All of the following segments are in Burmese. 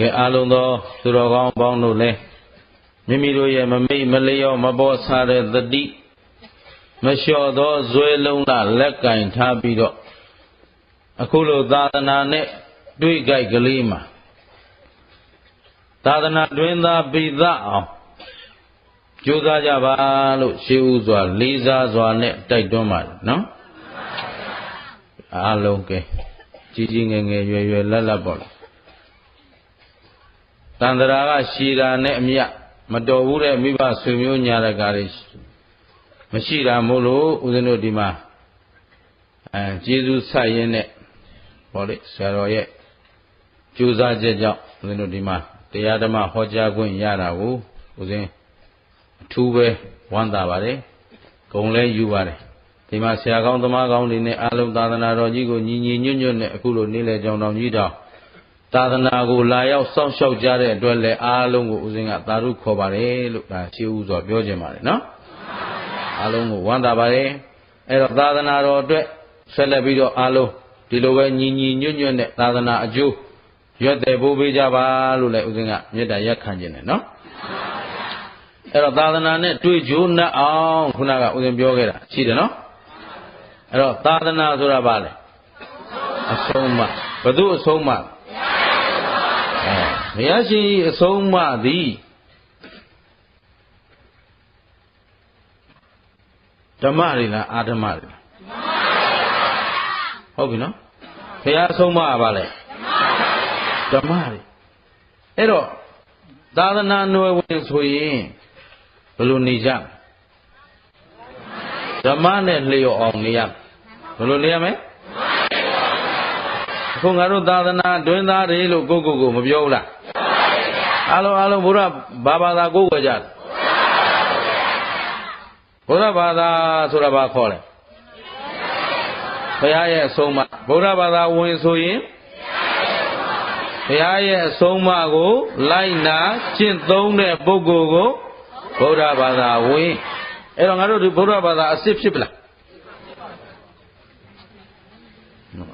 ကဲအားလုံးသောသူတော်ကောင်းပေါင်းတို့လည်းမိမိတို့ရဲ့မမိတ်မလျော့မပေါ်စားတဲ့သတိမလျှော့သောဇွဲလုံးလာလက်ကင်ထားပြီးတော့အခုလိုသာသနာနဲ့တွေ့ကြိုက်ကလေးမှာသာသနာတွင်သာပိသအောင်ကြိုးစားကြပါလို့ရှေးဥစွာလေးစားစွာနဲ့တိုက်တွန်းပါတယ်နော်အားလုံးကဲကြီးကြီးငယ်ငယ်ရွယ်ရွယ်လတ်လတ်ပေါ့တန္တရာကရှည်တာနဲ့အမြတ်မတော်ဘူးတဲ့မိဘဆွေမျိုးညာရကားတွေမရှိတာမို့လို့ဦးဇင်းတို့ဒီမှာကျေးဇူးဆက်ရင်းနဲ့ဟောလေဆရာတော်ရဲ့ကြိုးစားချက်ကြောင့်ဦးဇင်းတို့ဒီမှာတရားဓမ္မဟောကြားခွင့်ရတာကိုဦးဇင်းအထူးပဲဝမ်းသာပါတယ်ဂုဏ်လည်းယူပါတယ်ဒီမှာဆရာကောင်းသမားကောင်းတွေနဲ့အားလုံးသာသနာတော်ကြီးကိုညီညီညွတ်ညွတ်နဲ့အခုလိုနေ့လည်ကြောင်တော်ကြီးတော်သာသနာကိုလာရောက်စောင့်ရှောက်ကြတဲ့အတွက်လည်းအားလုံးကိုဦးဇင်းကသာဓုခေါ်ပါတယ်လို့ဒါရှင်းဥစွာပြောခြင်းပါတယ်နော်အားလုံးကိုဝမ်းသာပါတယ်အဲ့တော့သာသနာတော်အတွက်ဆက်လက်ပြီးတော့အားလုံးဒီလိုပဲညီညီညွတ်ညွတ်နဲ့သာသနာအကျိုးရွတ်တယ်ပို့ပေးကြပါလို့လည်းဦးဇင်းကမေတ္တာရက်ခံခြင်းနဲ့နော်အဲ့တော့သာသနာနဲ့တွေ့ကြိုးနှက်အောင်ခုနကဦးဇင်းပြောခဲ့တာရှိတယ်နော်အဲ့တော့သာသနာဆိုတာဘာလဲအဆုံးအမဘု து အဆုံးအမဘုရားရှင်အဆုံးအမသည်ဓမ္မတွေလားအာဓမ္မတွေလားဟုတ်ပြီနော်ဘုရားအဆုံးအမကဘာလဲဓမ္မတွေအဲ့တော့သာသနာ့နွယ်ဝင်ဆိုရင်ဘယ်လိုနေကြဓမ္မနဲ့လျော်အောင်နေရဘယ်လိုနေရမလဲအခုငါတို့သာသနာတွင်သားတွေလို့ကိုမပြောဘူးလားအားလုံးဘုရားဘာသာကိုယ်ွယ်ကြတယ်ဘုရားဘာသာဆိုတာဘာခေါ်လဲဘုရားရဲ့အဆုံးအမဘုရားဘာသာဝင်ဆိုရင်ဘုရားရဲ့အဆုံးအမကိုလိုက်နာကျင့်သုံးတဲ့ပုဂ္ဂိုလ်ကိုဘုရားဘာသာဝင်အဲ့တော့ငါတို့ဒီဘုရားဘာသာအစစ်ဖြစ်ပလား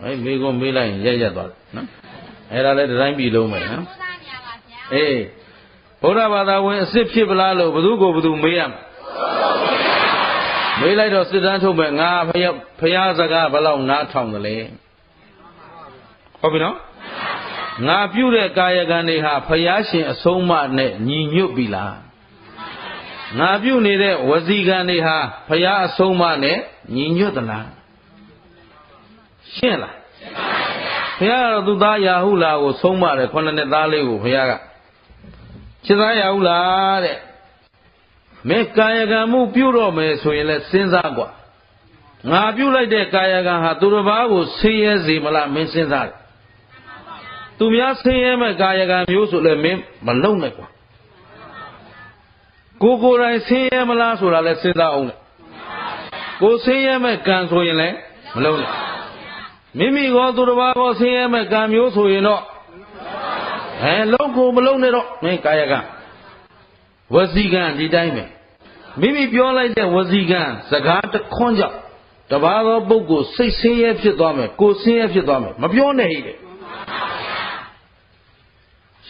အဲ့မိကုန်းမေးလိုက်ရင်ရက်သွားတယ်နော်အဲ့ဒါလည်းဒီတိုင်းပြည်လုံးမယ်နော်အေးဘုရားဘာသာဝင်အစစ်ဖြစ်ပလားလို့ဘသူကိုဘသူမေးရမှာမေးလိုက်တော့စစ်တမ်းထုတ်မယ်ငါဖယားစကားဘယ်လောက်နားထောင်သလဲဟုတ်ပြီနော်ငါပြုတဲ့ကာယကံတွေဟာဖယားရှင်အဆုံးအမနဲ့ညီညွတ်ပြီလားငါပြုနေတဲ့ဝစီကံတွေဟာဖယားအဆုံးအမနဲ့ညီညွတ်သလားရှင်းလားဘုရားကတော့သူသားရာဟုလာကိုဆုံးမတယ်ခုနှစ်နှစ်သားလေးကိုဘုရားကချစ်သားရာဟုလာတဲ့မင်းကာယကံမှုပြုတော့မယ်ဆိုရင်လည်းစဉ်းစားกว่าငါပြုလိုက်တဲ့ကာယကံဟာသူတစ်ပါးကိုဆင်းရဲစေမလားမင်းစဉ်းစားတယ်သူများဆင်းရဲမဲ့ကာယကံမျိုးဆိုလည်းမင်းမလုံနဲ့กว่าကိုယ်တိုင်ဆင်းရဲမလားဆိုတာလည်းစဉ်းစားအောင်လေကိုဆင်းရဲမဲ့ကံဆိုရင်လည်းမလုံနဲ့မိမိကောသူတစ်ပါးကောဆင်းရဲမဲ့ကံမျိုးဆိုရင်တော့လုံးကိုမလုံးနဲ့တော့မင်းကာယကံဝစီကံဒီတိုင်းပဲမိမိပြောလိုက်တဲ့ဝစီကံစကားတခွန်းကြောင့်တပါးသောပုဂ္ဂိုလ်စိတ်ဆင်းရဲဖြစ်သွားမယ်ကိုယ်ဆင်းရဲဖြစ်သွားမယ်မပြောနဲ့ဟိတဲ့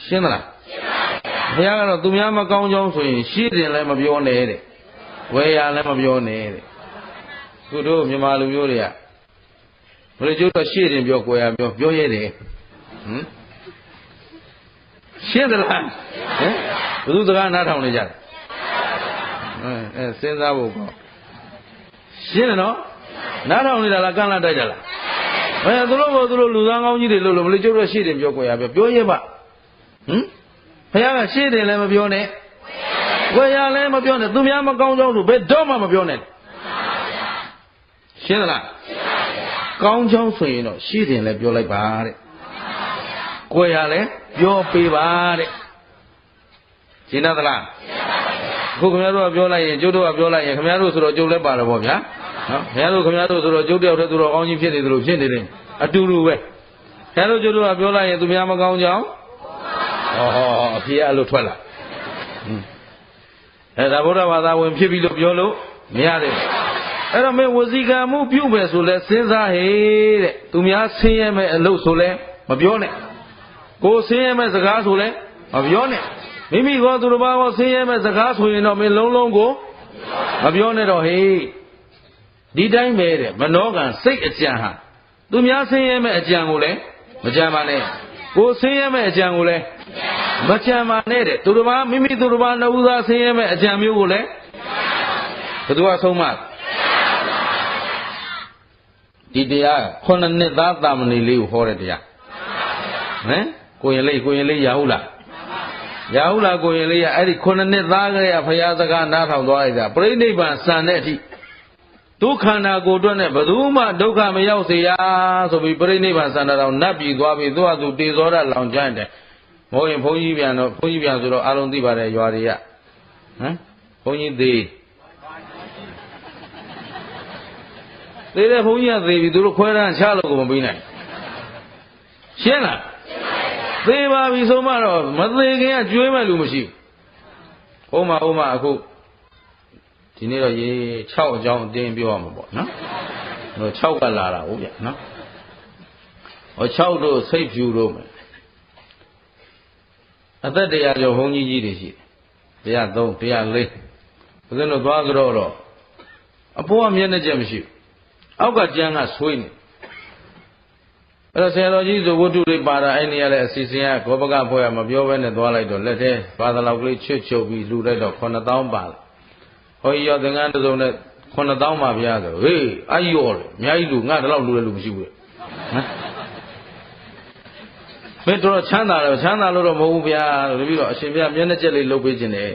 ရှင်းသလားဘုရားကတော့သူများမကောင်းကြောင်းဆိုရင်ရှင်းတယ်လည်းမပြောနဲ့တဲ့ဝယ်ရလည်းမပြောနဲ့တဲ့သူတို့မြန်မာလူမျိုးတွေကဘယ်လိုကျိုးတော့ရှင်းတယ်ပြောကိုယ်ရပြောရဲတယ်ရှင်းသလားဘယ်သူစကားနားထောင်နေကြလဲစဉ်းစားဖို့ကောရှင်းတယ်နော်နားထောင်နေတာလားကန့်လန့်တိုက်ကြလားသူတို့လူသားကောင်းကြီးတွေလို့ဘယ်လိုကျိုးတော့ရှင်းတယ်ပြောကိုယ်ရပြောရဲပါဘုရားကရှင်းတယ်လည်းမပြောနဲ့ကိုယ်ရလည်းမပြောနဲ့သူများမကောင်းကြောင်းလို့ဘယ်တော့မှမပြောနဲ့ရှင်းသလားကောင်းကြောင်းဆိုရင်တော့ရှင်းတယ်လည်းပြောလိုက်ပါတဲ့ကိုယ်ရလည်းပြောပေးပါတဲ့ရှင်းသလားအခုခင်ဗျားတို့ကပြောလိုက်ရင်ကျုပ်တို့ကပြောလိုက်ရင်ခင်ဗျားတို့ဆိုတော့ကျုပ်လည်းပါတယ်ပေါ့ဗျာနော်ခင်ဗျားတို့ဆိုတော့ကျုပ်တယောက်တည်းသူတော်ကောင်းကြီးဖြစ်နေသလိုဖြစ်နေတယ်အတူတူပဲခင်ဗျားတို့ကျုပ်တို့ကပြောလိုက်ရင်သူများမကောင်းကြောင်းအဖေအဲ့လိုထွက်လာဒါဗုဒ္ဓဘာသာဝင်ဖြစ်ပြီလို့ပြောလို့မရတယ်အဲ့တော့မင်းဝစီကံမှုပြုမယ်ဆိုလဲစဉ်းစားဟေးတဲ့သူများဆင်းရဲမဲ့အလုပ်ဆိုလဲမပြောနဲ့ ကိုဆင်းရဲမဲ့စကားဆိုလဲမပြောနဲ့မိမိကသူတစ်ပါးကိုဆင်းရဲမဲ့စကားဆိုရင်တော့မင်းလုံးလုံးကိုမပြောနဲ့တော့ဟေးဒီတိုင်းပဲတဲ့မနောကံစိတ်အကြံဟာသူများဆင်းရဲမဲ့အကြံကိုလည်းမကြံပါနဲ့ကိုဆင်းရဲမဲ့အကြံကိုလည်းမကြံပါနဲ့တဲ့သူတစ်ပါးမိမိသူတစ်ပါးနှစ်ဦးသားဆင်းရဲမဲ့အကြံမျိုးကိုလည်းဘယ်သူကဆုံးမဒီတရား9နှစ်သားတာမဏေလေးကိုဟောတဲ့တရားဟမ်ကိုရင်လေးရဟုတ်လားရဟုတ်လားကိုရင်လေးရအဲ့ဒီ9နှစ်သားကလေးကဘုရားစကားနားထောင်သွားလိုက်တာပြိဋိဘံစံတဲ့အထိဒုက္ခနာကိုအတွက်နဲ့ဘယ်သူမှဒုက္ခမရောက်စေရဆိုပြီးပြိဋိဘံစံတော်နတ်ပြည်သွားပြီးသူ့ဟာသူတေဇောရလောင်ကျမ်းတယ်မဟုတ်ရင်ဘုန်းကြီးပြန်ဆိုတော့အားလုံးသိပါတယ်ရွာတွေကဟမ်ဘုန်းကြီးသေးတဲ့ဘုန်းကြီးကသေးပြီသူတို့ခွဲတန်းချလို့ကိုမပြီးနိုင်ရှင်းလားသေးပါပြီဆိုမှတော့မသေးခင်ကကျွေးမဲ့လူမရှိဘူးဟုတ်မှာအခုဒီနေ့တော့ရေ6အကြောင်းအတင်းပြောရမှာပေါ့နော်ဟို6ကလာတာဟုတ်ဗျနော်ဟို6တို့စိတ်ဖြူတို့မယ်အသက်100ကျော်ဘုန်းကြီးတွေရှိတယ်103 104ဘုရားတို့သွားကြတော့အပေါ်ကမျက်နှာကျက်မရှိဘူးအောက်ကကျန်းကဆွေးနေအဲ့တော့ဆရာတော်ကြီးဇဝတ္ထုတွေပါတာအဲ့နေရတဲ့အစီအစဉ်ကဂောပကဖွဲ့ကမပြောဘဲနဲ့သွားလိုက်တော့လက်ထဲဘာသာလောက်ကလေးချွတ်ချုပ်ပြီးလှူလိုက်တော့9000ပါလေဟောကြီးရောသင်္ကန်းတစ်စုံနဲ့9000ပါဗျာဆိုဟေးအယောလေအများကြီးလူငါတလောက်လူတဲ့လူမရှိဘူးလေဟမ်မင်းတို့ချမ်းသာလို့တော့မဟုတ်ဘူးဗျာလို့ပြီးတော့အရှင်ဘုရားမျက်နှာကျက်လေးလှုပ်ပေးခြင်းတယ်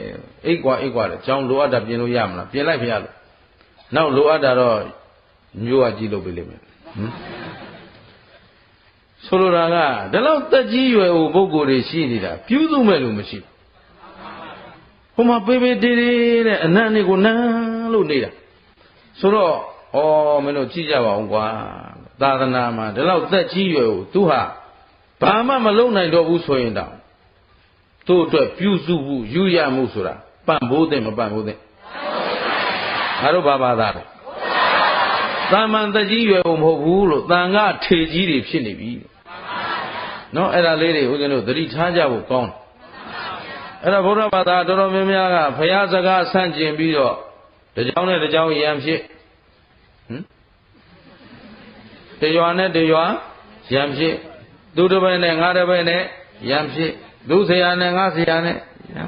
အိတ်ကွာလေကျောင်းလိုအပ်တာပြင်လို့ရမလားပြင်လိုက်ဗျာလို့နောက်လိုအပ်တာတော့မျိုးအကြီးလုပ်ပေးလိမ့်မယ်ဟမ်ဆိုလိုတာကဒီလောက်တက်ကြီးရွယ်ဟိုပုဂ္ဂိုလ်တွေရှိနေတာပြုစုမဲ့လို့မရှိဘူးဟိုမှာပေပေတေးတဲ့အနံ့လေးကိုနန်းလို့နေတာဆိုတော့ဩမင်းတို့ကြည့်ကြပါဦးကွာသာသနာမှာဒီလောက်တက်ကြီးရွယ်ဟိုသူဟာဘာမှမလုပ်နိုင်တော့ဘူးဆိုရင်တောင်သူ့အတွက်ပြုစုမှုယူရမှုဆိုတာပံ့ပိုးတဲ့မပံ့ပိုးတဲ့ငါတို့ဘာသာလဲသာမန်တကြီးရွယ်ဖို့မဟုတ်ဘူးလို့တန်ခါထေကြီးတွေဖြစ်နေပြီနော်အဲ့ဒါလေးတွေဦးဇင်းတို့သတိထားကြဖို့ကောင်းတယ်အဲ့ဒါဗုဒ္ဓဘာသာတော်တော်များများကဘုရားစကားဆန့်ကျင်ပြီးတော့တကြောင်နဲ့တကြောင်ရံဖြစ်တရွာနဲ့တရွာရံဖြစ်သူတစ်ပည့်နဲ့ငါတစ်ပည့်နဲ့ရံဖြစ်သူဆရာနဲ့ငါဆရာနဲ့ရံ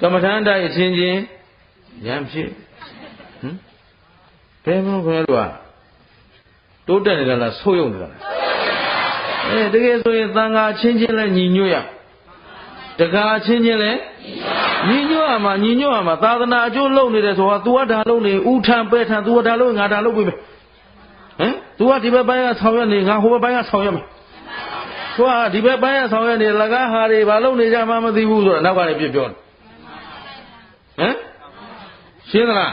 ကမ္မထမ်းတိုက်အချင်းချင်းရံဖြစ်ဘယ်မှာခွဲလို့တိုးတက်နေကြလားဆိုးရုံနေကြလားတကယ်ဆိုရင်သံဃာချင်းချင်းလည်းညီညွတ်ရတကားချင်းချင်းလည်းညီညွတ်ရမှာသာသနာအကျိုးလုပ်နေတယ်ဆိုတာ तू ကဒါလုပ်နေဥထံပဲထံ तू ကဒါလုပ်ငါဒါလုပ်ပြီပဲဟမ် तू ကဒီဘက်ပိုင်းကဆောင်ရွက်နေငါဟိုဘက်ပိုင်းကဆောင်ရွက်မယ် तू ကဒီဘက်ပိုင်းကဆောင်ရွက်နေလကားဟာတွေဘာလုပ်နေကြမှမသိဘူးဆိုတော့နောက်ကနေပြပြောတယ်ဟမ်ရှင်းသလား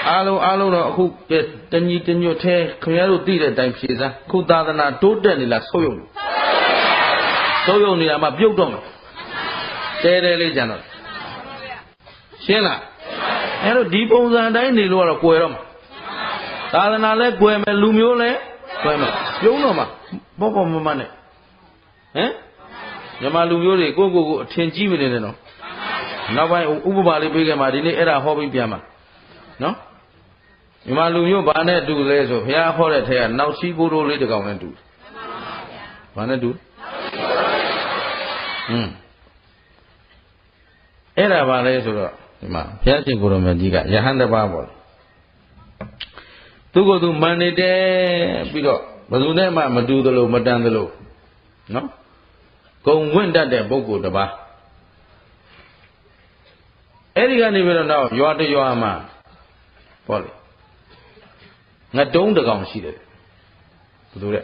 အားလုံးတော့အခုတညီတညွတ်ထဲခင်ဗျားတို့သိတဲ့အတိုင်းဖြေစားခုသာသနာတိုးတက်နေလားဆုပ်ယုံနေတာမှပြုတ်တော့မယ်တဲလေးကြံတော့ရှင်းလားအဲ့တော့ဒီပုံစံတိုင်းနေလို့ကတော့ကွယ်တော့မှာသာသနာလဲကွယ်မယ်လူမျိုးလဲကွယ်မယ်ပြုံးတော့မှာပေါ့မမနဲ့ဟမ်မြမလူမျိုးတွေကိုအထင်ကြီးမနေနဲ့နော်နောက်ပိုင်းဥပမာလေးပေးခဲ့မှာဒီနေ့အဲ့ဒါဟောပြီးပြန်မှာနော်မြမလူမျိုးဘာနဲ့တူလဲဆိုဘုရားဟောတဲ့ထဲကနောက်စီးကိုတို့လေးတစ်ကောင်နဲ့တူဘာနဲ့တူအဲ့ဒါဘာလဲဆိုတော့ဒီမှာဘုရားရှင်ကိုရောမြတ်ကြီးကယဟန်တစ်ပါးပေါ့သူကိုယ်သူမှန်နေတယ်ပြီးတော့ဘယ်သူနဲ့မှမတူသလိုမတန်သလိုနော်ဂုံဝင့်တတ်တဲ့ပုဂ္ဂိုလ်တစ်ပါးအဲ့ဒီကနေပြီးတော့နောက်ရွာတရွာမှာပေါ့လေငတုံးတစ်ကောင်ရှိတယ်ဘယ်လိုလဲ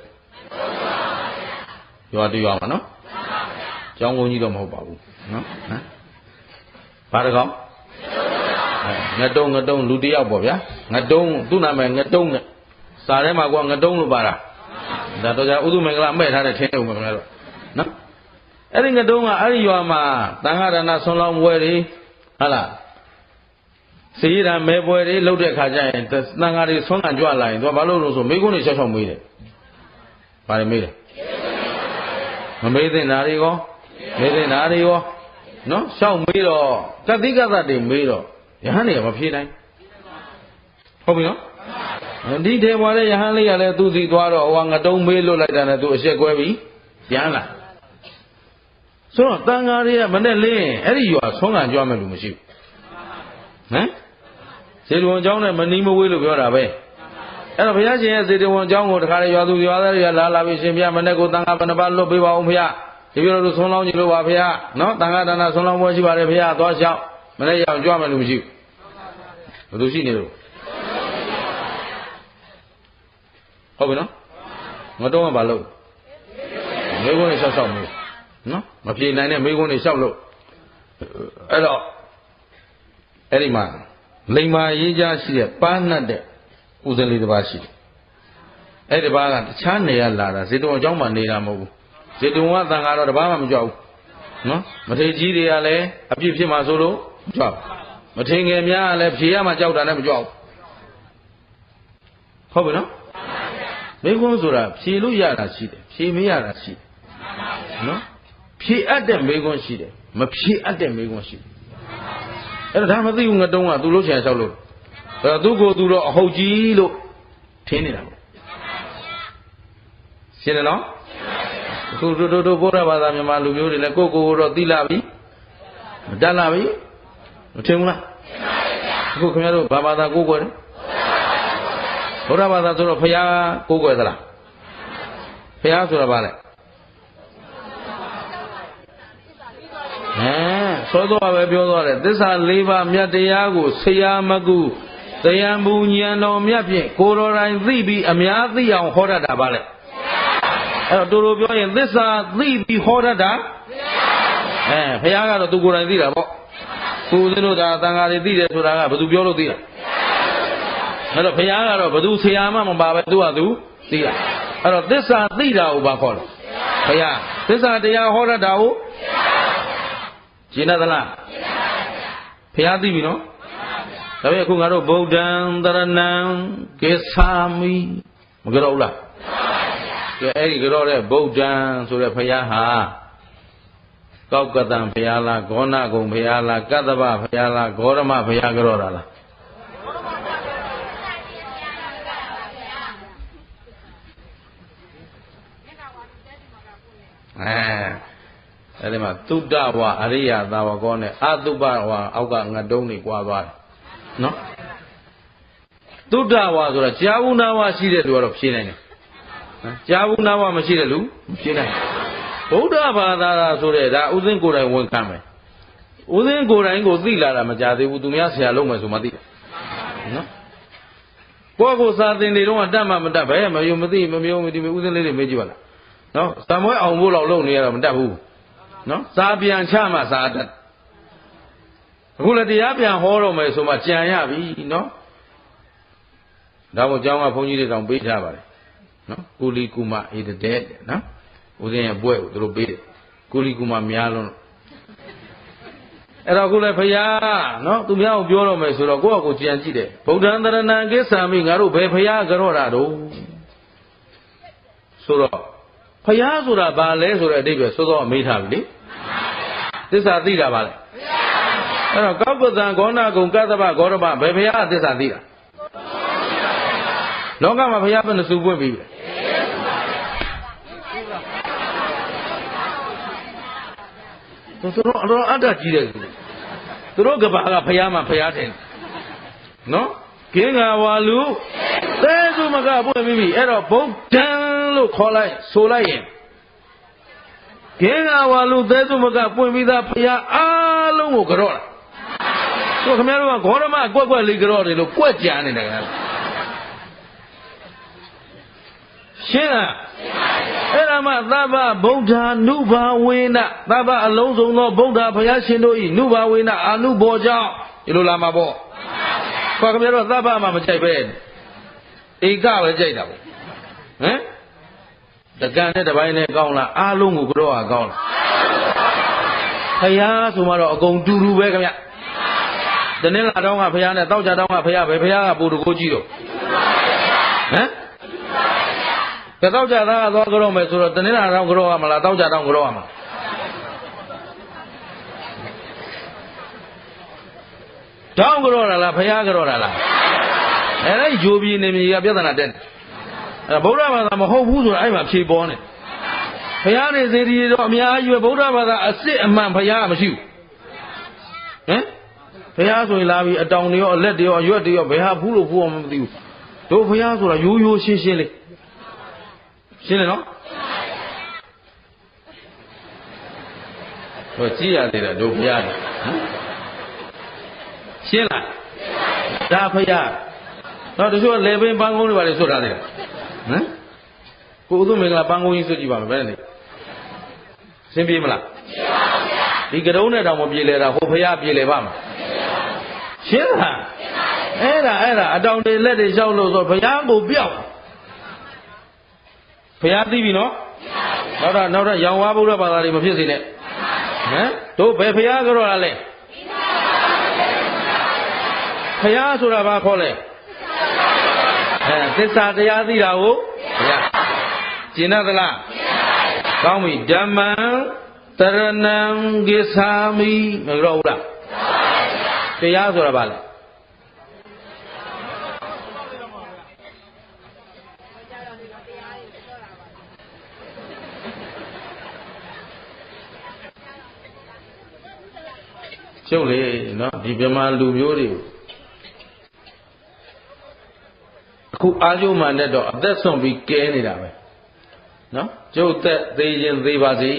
ရွာတရွာမှာနော်ကျောင်းကုန်းကြီးတော့မဟုတ်ပါဘူးနော်ဟမ်ဘာတစ်ကောင်ငတုံးလူတယောက်ပေါ့ဗျာငတုံးသူ့နာမည်ငတုံးနဲ့စာထဲမှာကငတုံးလို့ပါတာဒါတော့じゃဥဒုမင်္ဂလာမဲ့ထားတဲ့ထင်းအောင်မခင်ဗျားတို့နော်အဲ့ဒီငတုံးကအဲ့ဒီရွာမှာတန်ခါရဏဆွန်လောင်းပွဲတွေဟုတ်လားစေရတာမဲပွဲတွေလှုပ်တဲ့ခါကျရင်တန်ခါတွေဆွမ်းခံကြွလာရင်သူကဘာလို့လို့ဆိုမိကုန်းတွေရှောက်ရှောက်မေးတယ်ဟ ဘာလဲမေးတယ်မမေးတဲ့နာရီကောမေးတဲ့နာရီကောနော်ရှောက်မေးတော့ကတိကသတွေမေးတော့ယဟန်တွေကမဖြေနိုင်ဟုတ်ပြီနော်ဒီထဲမှာလည်းယဟန်လေးကလည်းသူစီသွားတော့ဟိုငတုံးမေးလွတ်လိုက်တာနဲ့သူအရှက်ကွဲပြီးပြန်လာဆိုတော့တန်ဃာတွေကမနဲ့လင်းအဲ့ဒီရွာဆုံးခံကြွမယ်လို့မရှိဘူးဟမ်စေတဝန်เจ้าနဲ့မနီးမဝေးလို့ပြောတာပဲအဲ့တော့ဘုရားရှင်ရဲ့စေတဝန်เจ้าကိုတခါလေရွာသူရွာသားတွေကလာပြီးရှင်ဘုရားမနဲ့ကိုတန်ဃာဘယ်နှပါလွတ်ပေးပါဦးဘုရားဒီပြောလို့ဆုံးလောင်းကြည့်လို့ပါဘုရားနော်တန်ဃာဒါနဆုံးလောင်းပွဲရှိပါတယ်ဘုရားသွားလျှောက်မနဲ့ရအောင်ကြွမယ်လို့မရှိဘူးဘယ်သူရှိနေလို့ဟုတ်ပြီနော်ငါတော့ကဘာလုပ်မေကုန်းနဲ့ရှောက်ရှောက်မေးနော်မပြေနိုင်တဲ့မေကုန်းနဲ့ရှောက်လို့အဲ့တော့အဲ့ဒီမှာလိမ္မာရေးကြရှိတဲ့ပန်းနှက်တဲ့ဥဒလေးတစ်ပါးရှိတယ်အဲ့ဒီတစ်ပါးကတခြားနေရလာတာဇေတဝန်အကြောင်းမှနေတာမဟုတ်ဘူးဇေတဝန်ကတန်ဃာတော့တစ်ပါးမှမကြောက်ဘူးနော်မထေကြီးတွေကလည်းအပြစ်ဖြစ်မှာဆိုလို့ကြောက်မထေငယ်များကလည်းဖြေရမှကြောက်တာနဲ့မကြောက်ဟုတ်ပြီနော်မေကုန်းဆိုတာဖြေလို့ရတာရှိတယ်ဖြေမရတာရှိတယ်နော်ဖြေအပ်တဲ့မေကုန်းရှိတယ်မဖြေအပ်တဲ့မေကုန်းရှိတယ်အဲ့ဒါမသိဘူးငတုံးကသူလို့ချင်လျှောက်လို့သူကိုသူတော့အဟုတ်ကြီးလို့ထင်းနေတာပေါ့ရှင်းတယ်နော်အခုတို့ဘုရားဘာသာမြန်မာလူမျိုးတွေလည်းကိုတော့သိလာပြီမတတ်လာပြီမထင်ဘူးလားအခုခင်ဗျားတို့ဘာဘာသာကိုကွယ်တယ်ဘုရားဘာသာဆိုတော့ဖရာကိုကွယ်သလားဖရာဆိုတာဘာလဲစောတော့ပဲပြောသွားတယ်သစ္စာ၄ပါးမြတ်တရားကိုဆရာမကူတရားမူဉာဏ်တော်မြတ်ဖြင့်ကိုယ်တော်တိုင်သိပြီးအများသိအောင်ဟောတတ်တာပါလေအဲ့တော့တို့ပြောရင်သစ္စာသိပြီးဟောတတ်တာဘုရားကတော့သူကိုယ်တိုင်သိတာပေါ့ကိုယ်တို့ဒါသံဃာတွေသိတယ်ဆိုတာကဘယ်သူပြောလို့သိတာအဲ့တော့ဘုရားကတော့ဘယ်သူဆရာမှမပါပဲသူကသူသိတာအဲ့တော့သစ္စာသိတာကိုဘာခေါ်လဲဘုရားသစ္စာတရားဟောတတ်တာကိုရှင်းသလားဘုရားသိပြီနော်ဒါပေမဲ့အခုငါတို့ဗုဒ္ဓံတရဏံကိသာမိမကြောက်လားကဲအဲ့ဒီကြောက်တဲ့ဗုဒ္ဓံဆိုတဲ့ဘုရားဟာကောက်ကတံဘုရားလားဂေါဏဂုံဘုရားလားကတ္တဗဘုရားလားဂေါရမဘုရားကြောက်တာလားအဲ့ဒီမှာသုတ္တဝါအရိယသာဝကောနဲ့အသုပဝါအောက်ကငတုံးတွေကွာသွားတယ်နော်သုတ္တဝါဆိုတာကြာဘူးနာဝါရှိတဲ့လူကတော့ဖြေနိုင်တယ်ကြာဘူးနာဝါမရှိတဲ့လူမဖြေနိုင်ဗုဒ္ဓဘာသာဆိုတဲ့ဒါဥစဉ်ကိုယ်တိုင်ဝန်ခံမယ်ဥစဉ်ကိုယ်တိုင်ကိုသိလာတာမကြသေးဘူးသူများဆရာလုံးမယ်ဆိုမှသိတယ်နော်ကိုယ့်ကိုစာသင်တွေတော့တတ်မှမတတ်ပဲမယုံမသိမမျိုးမသိဥစဉ်လေးတွေမေးကြည့်ပါလားနော်သံမွဲအောင်ဖို့လောက်လုပ်နေရတော့မတတ်ဘူးနော်စာပြန်ချမှစာတတ်အခုလည်းတရားပြန်ဟောတော့မယ်ဆိုမှကြံရပြီနော်ဒါမို့ကျောင်းကဘုန်းကြီးတွေတောင်ပေးထားပါတယ်နော်ကုလီကုမဧတတဲ့နော်ဦးဇင်းရဲ့ဘွဲ့ကိုသူတို့ပေးတယ်ကုလီကုမများလုံးအဲ့တော့ခုလည်းဖယားနော်သူများကိုပြောတော့မယ်ဆိုတော့ကိုယ့်အကိုကြံကြည့်တယ်ဗုဒ္ဓံတရဏံကိသာမိငါတို့ဘယ်ဖယားကြောတာတော့ဆိုတော့ဖယားဆိုတာဘာလဲဆိုတဲ့အဓိပ္ပာယ်စောစောမေးထားပြီလေသစ္စာသိတာပါလေအဲ့တော့ကောက်ကတံဂေါဏဂုံကတ္တဗဂေါရမဘယ်ဖယားသစ္စာသိတာလောကမှာဖယားဘယ်နှစုပွင့်ပြီလဲသူတို့အတော်အတ္တကြီးတယ်သူတို့ကဘာကဖယားမှာဖယားတယ်နော်ကင်းဃာဝါလူသဲစုမကပွင့်ပြီအဲ့တော့ဗုဒ္ဓံလို့ခေါ်လိုက်ဆိုလိုက်ရင်ကင်းဃာဝါလူသဲစုမကပွင့်ပြီးသားဖယားအားလုံးကိုကြော့လာဆိုခင်ဗျားတို့ကဂေါရမကွက်ကွက်လေးကြော့တယ်လို့ကွက်ကြံနေတယ်ခင်ဗျာရှင်းလားအဲ့ဒါမှသဗ္ဗဗုဒ္ဓ ानु ဘာဝေနသဗ္ဗအလုံးစုံသောဗုဒ္ဓဘုရားရှင်တို့ဤနုဘာဝေနအာနုဘောကြောင့်ဒီလိုလာမှာပေါ့ခေါ်ခင်ဗျားတို့သဗ္ဗမှာမကြိုက်ပဲဧကပဲကြိုက်တာပေါ့ဟမ်တကန်နဲ့တပိုင်းနဲ့ကောင်းလားအားလုံးကိုကြော့ကောင်းလားဖယားဆိုမှတော့အကုန်တူတူပဲခင်ဗျတနင်္လာတောင်းကဖယားနဲ့တောက်ကြတောင်းကဖယားပဲဖယားကပူတကိုကြီးတော့ဟမ် တောက်ကြသားသွားကြတော့မယ်ဆိုတော့တနေ့တော့ကြတော့ရမလားတောက်ကြတော့ကြတော့ရမှာတောင်းကြတော့လားဖျားကြတော့လားအဲ့ဒါဂျိုးပြင်းနေမြေကပြဿနာတက်အဲ့ဗုဒ္ဓဘာသာမဟုတ်ဘူးဆိုတာအဲ့မှာဖြေပေါ်နေဖျားနေစေတီတော့အများကြီးပဲဗုဒ္ဓဘာသာအစစ်အမှန်ဖျားမရှိဘူးဟမ်ဖျားဆိုရင်လာပြီးအတောင်တွေရောအလက်တွေရောအရွက်တွေရောဘယ်ဟာဘူးလို့ဘူးအောင်မသိဘူးတို့ဖျားဆိုတာရိုးရိုးရှင်းရှင်းလေးရှင်းတယ်နော်ဟိုကြည့်ရသေးတယ်တို့ဖျားတယ်ရှင်းလားဒါဖျားတော့တချို့လေပင်ပန်းကုန်းတွေပါလေဆွတ်ထားသေးတယ်ဟမ်ကိုဥသုမင်္ဂလာပန်းကုန်းကြီးဆွတ်ကြည့်ပါမယ်ဘယ်နဲ့ရှင်းပြေးမလားဒီကတုံးနဲ့တောင်မပြေလဲတာဟိုဖျားပြေလဲပါမှာရှင်းလားအဲ့ဒါအတောင်တွေလက်တွေလျှောက်လို့ဆိုဘုရားကိုပြောက်ဘုရားသိပြီနော်နောက်တော့ရောင်ဝါဗုဒ္ဓဘာသာတွေမဖြစ်စေနဲ့ဟမ်တို့ဘယ်ဘုရားကြောလားလဲဘုရားဆိုတာဘာခေါ်လဲသစ္စာတရားသိတာကိုဘုရားကျင့်သလားကောင်းပြီဓမ္မံတရဏံကိသာမိမကြောက်ဘူးလားတရားဆိုတာဘာလဲကျုပ်လေနော်ဒီဗမာလူမျိုးတွေအခုအာယုမှန်တဲ့တော့အသက်ဆုံးပြီးကဲနေတာပဲနော်ကျုပ်သက်သေးရင်သေးပါစေ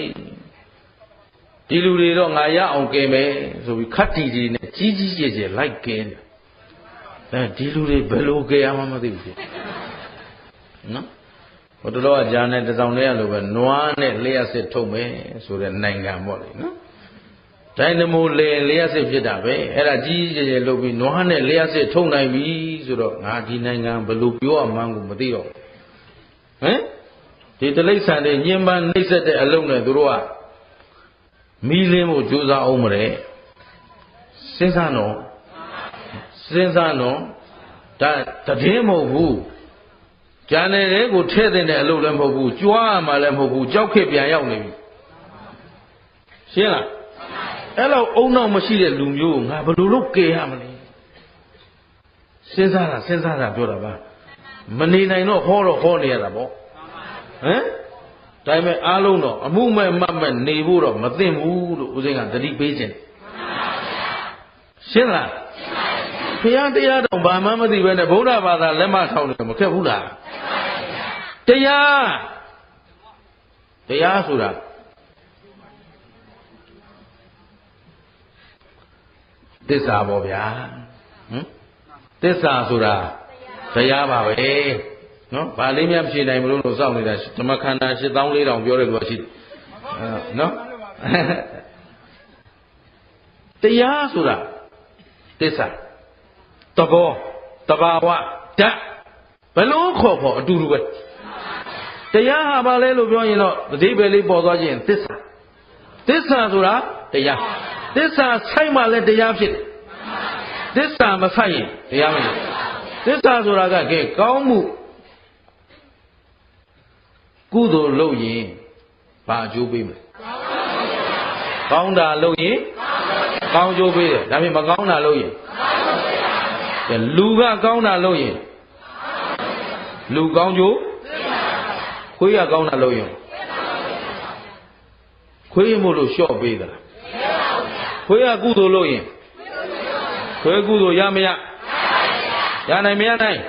ဒီလူတွေတော့ငါရအောင်ကဲမယ်ဆိုပြီးခတ်တီကြီးနဲ့ကြီးကြီးကျယ်ကျယ်လိုက်ကဲနေဒီလူတွေဘယ်လိုကဲရမှမသိဘူးနော်ဟိုတော့ကြာနဲ့တစောင်းလေးရလို့ပဲနွားနဲ့လျှက်စစ်ထုတ်မယ်ဆိုတဲ့နိုင်ငံပေါ့လေနော်ဒိုင်နမိုလျှက်စစ်ဖြစ်တာပဲအဲ့ဒါကြီးကြီးကျယ်ကျယ်လုပ်ပြီးနွားနဲ့လျှက်စစ်ထုတ်နိုင်ပြီဆိုတော့ငါဒီနိုင်ငံဘယ်လိုပြောအမှန်းကိုမသိတော့ဟမ်ဒီတိရစ္ဆာန်တွေညှဉ်းပန်းနှိပ်စက်တဲ့အလုပ်နဲ့သူတို့ကမီးလင်းဖို့ကြိုးစားအောင်မလဲစဉ်းစားတော့ဒါတည်င်းမဟုတ်ဘူးကျန်တဲ့ကိုထဲ့တဲ့အလုပ်လည်းမဟုတ်ဘူးကြွားမှလည်းမဟုတ်ဘူးကြောက်ခက်ပြန်ရောက်နေပြီရှင်းလားအဲ့လောက်အုံနောက်မရှိတဲ့လူမျိုးကိုငါဘယ်လိုလုပ်ကယ်ရမလဲစဉ်းစားတာပြောတာပါမနေနိုင်တော့ဟောနေရတာပေါ့ဟမ်ဒါပေမဲ့အားလုံးတော့အမှုမဲ့မတ်မဲ့နေဖို့တော့မသင့်ဘူးလို့ဦးဇင်းကသတိပေးခြင်းရှင်းလားဘုရားတရားတော်ဘာမှမသိပဲနဲ့ဗုဒ္ဓဘာသာလက်မထောင်နေမခက်ဘူးလားတရားဆိုတာသစ္စာပေါ့ဗျာသစ္စာဆိုတာတရားပါပဲနော်ဗာလေးများဖြေနိုင်မလို့စောင့်နေတာဓမ္မခန္ဓာ84,000ပြောတဲ့လူကရှိတယ်နော်တရားဆိုတာသစ္စာသဘောတဘာဝဓာတ်ဘယ်လိုခေါ်အတူတူပဲတရားဟာဘာလဲလို့ပြောရင်တော့အဓိပ္ပာယ်လေးပေါ်သွားခြင်းသစ္စာဆိုတာတရားသစ္စာဆိုင်မှလည်းတရားဖြစ်တယ်သစ္စာမဆိုင်ရင်တရားမဖြစ်သစ္စာဆိုတာကကဲကောင်းမှုကုသိုလ်လုပ်ရင်ဘာအကျိုးပေးမလဲကောင်းတာလုပ်ရင်ကောင်းကျိုးပေးတယ်ဒါပေမဲ့မကောင်းတာလုပ်ရင်လူကကောင်းတာလုပ်ရင်လူကောင်းကျိုးခွေးကကောင်းတာလုပ်ရင်ခွေးမို့လို့လျှော့ပေးသလားခွေးကကုသိုလ်လုပ်ရင်ခွေးကုသိုလ်ရမရရနိုင်မရနိုင်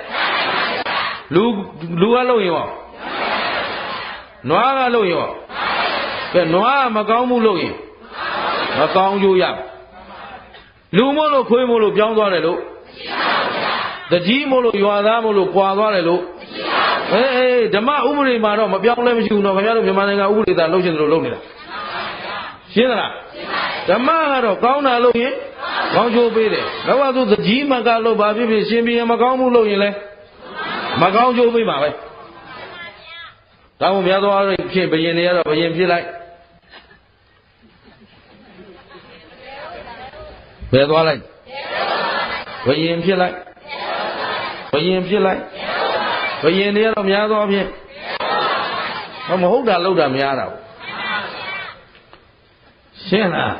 လူကလုပ်ရင်ရောနွားကလုပ်ရင်ရောကဲနွားကမကောင်းမှုလုပ်ရင်မကောင်းကျိုးရလူမို့လို့ခွေးမို့လို့ပြောင်းသွားတယ်လို့တကြီးမို့လို့ရွာသားမို့လို့ကွာသွားတယ်လို့ဓမ္မဥပဒေမှာတော့မပြောင်းလဲမရှိဘူးတော့ခင်ဗျားတို့မြန်မာနိုင်ငံဥပဒေသားလုပ်ချင်တယ်လို့လုပ်နေတာရှင်းသလားဓမ္မကတော့ကောင်းတာလုပ်ရင်ကောင်းကျိုးပေးတယ်တော့သူတကြီးမကလို့ဘာဖြစ်ဖြစ်ရှင်ပြန်မကောင်းမှုလုပ်ရင်လဲမကောင်းကျိုးပေးမှာပဲဒါမှမများသောအားဖြင့်ဘယင်တွေကတော့ဘယင်ဖြစ်လိုက်ဘယ်သွားလိုက်ဘယင်ဖြစ်လိုက်ဘယင်တွေကတော့များသောအားဖြင့် မဟုတ်တာလောက်တာများတာရှင်းလား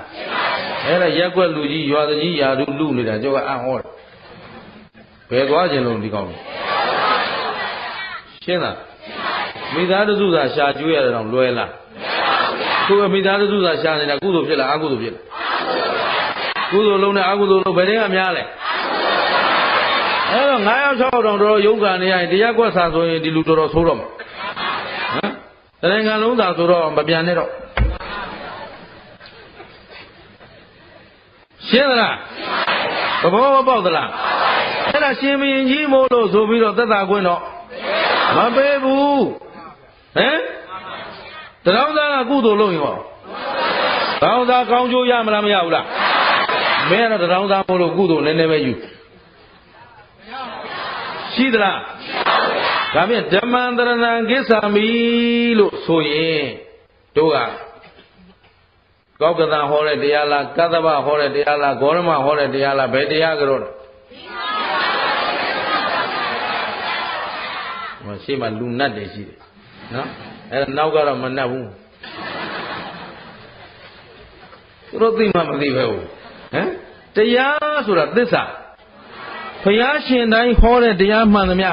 အဲ့ဒါရက်ွက်လူကြီးရွာကြီးယာတို့လူနေတာကြောကအံ့ဩတယ်ဘယ်သွားခြင်းလုံးဒီကောင်းရှင်းလားမိသားစုသာရှာကျွေးရတော့လွယ်လားသူမိသားစုသာရှာနေတာကုသိုလ်ဖြစ်လားအကုသိုလ်ဖြစ်လားကုသိုလ်လုံးနဲ့အကုသိုလ်လုံးဘယ်တည်းကများလဲအဲ့တော့9ယောက်6ယောက်တောင်တော်ရုံးကန်နေရရင်တရားကွက်ဆာဆိုရင်ဒီလူတော်တော်ဆိုးတော့မှာဟမ်တရင်ကလုံးသာဆိုတော့မပြန်နဲ့တော့ရှင်းသလားသဘောမပေါက်သလားအဲ့ဒါရှင်ဘုရင်ကြီးမို့လို့ဆိုပြီးတော့သက်သာခွင့်တော့မပေးဘူးဟမ်တရောင်းသားကကုသိုလ်လုပ်ရင်ဟောတောင်းသားကောင်းကျိုးရမလားမရဘူးလားမင်းကတော့တရောင်းသားမို့လို့ကုသိုလ်နည်းနည်းပဲယူရှိသလားဒါဖြင့်ဓမ္မန္တရဏံကိစ္ဆာမိလို့ဆိုရင်တို့ကကောက်ကတန်ဟောတဲ့တရားလားကတ္တဗဟောတဲ့တရားလားဂေါရမဟောတဲ့တရားလားဘယ်တရားကြတော့မရှိမှလူနတ်တွေရှိတယ်နော်အဲ့ဒါနောက်ကတော့မနတ်ဘူးသူတို့သိမှမသိပဲဟုတ်ဟမ်တရားဆိုတာသစ္စာဘုရားရှင်တိုင်းဟောတဲ့တရားမှန်သမျှ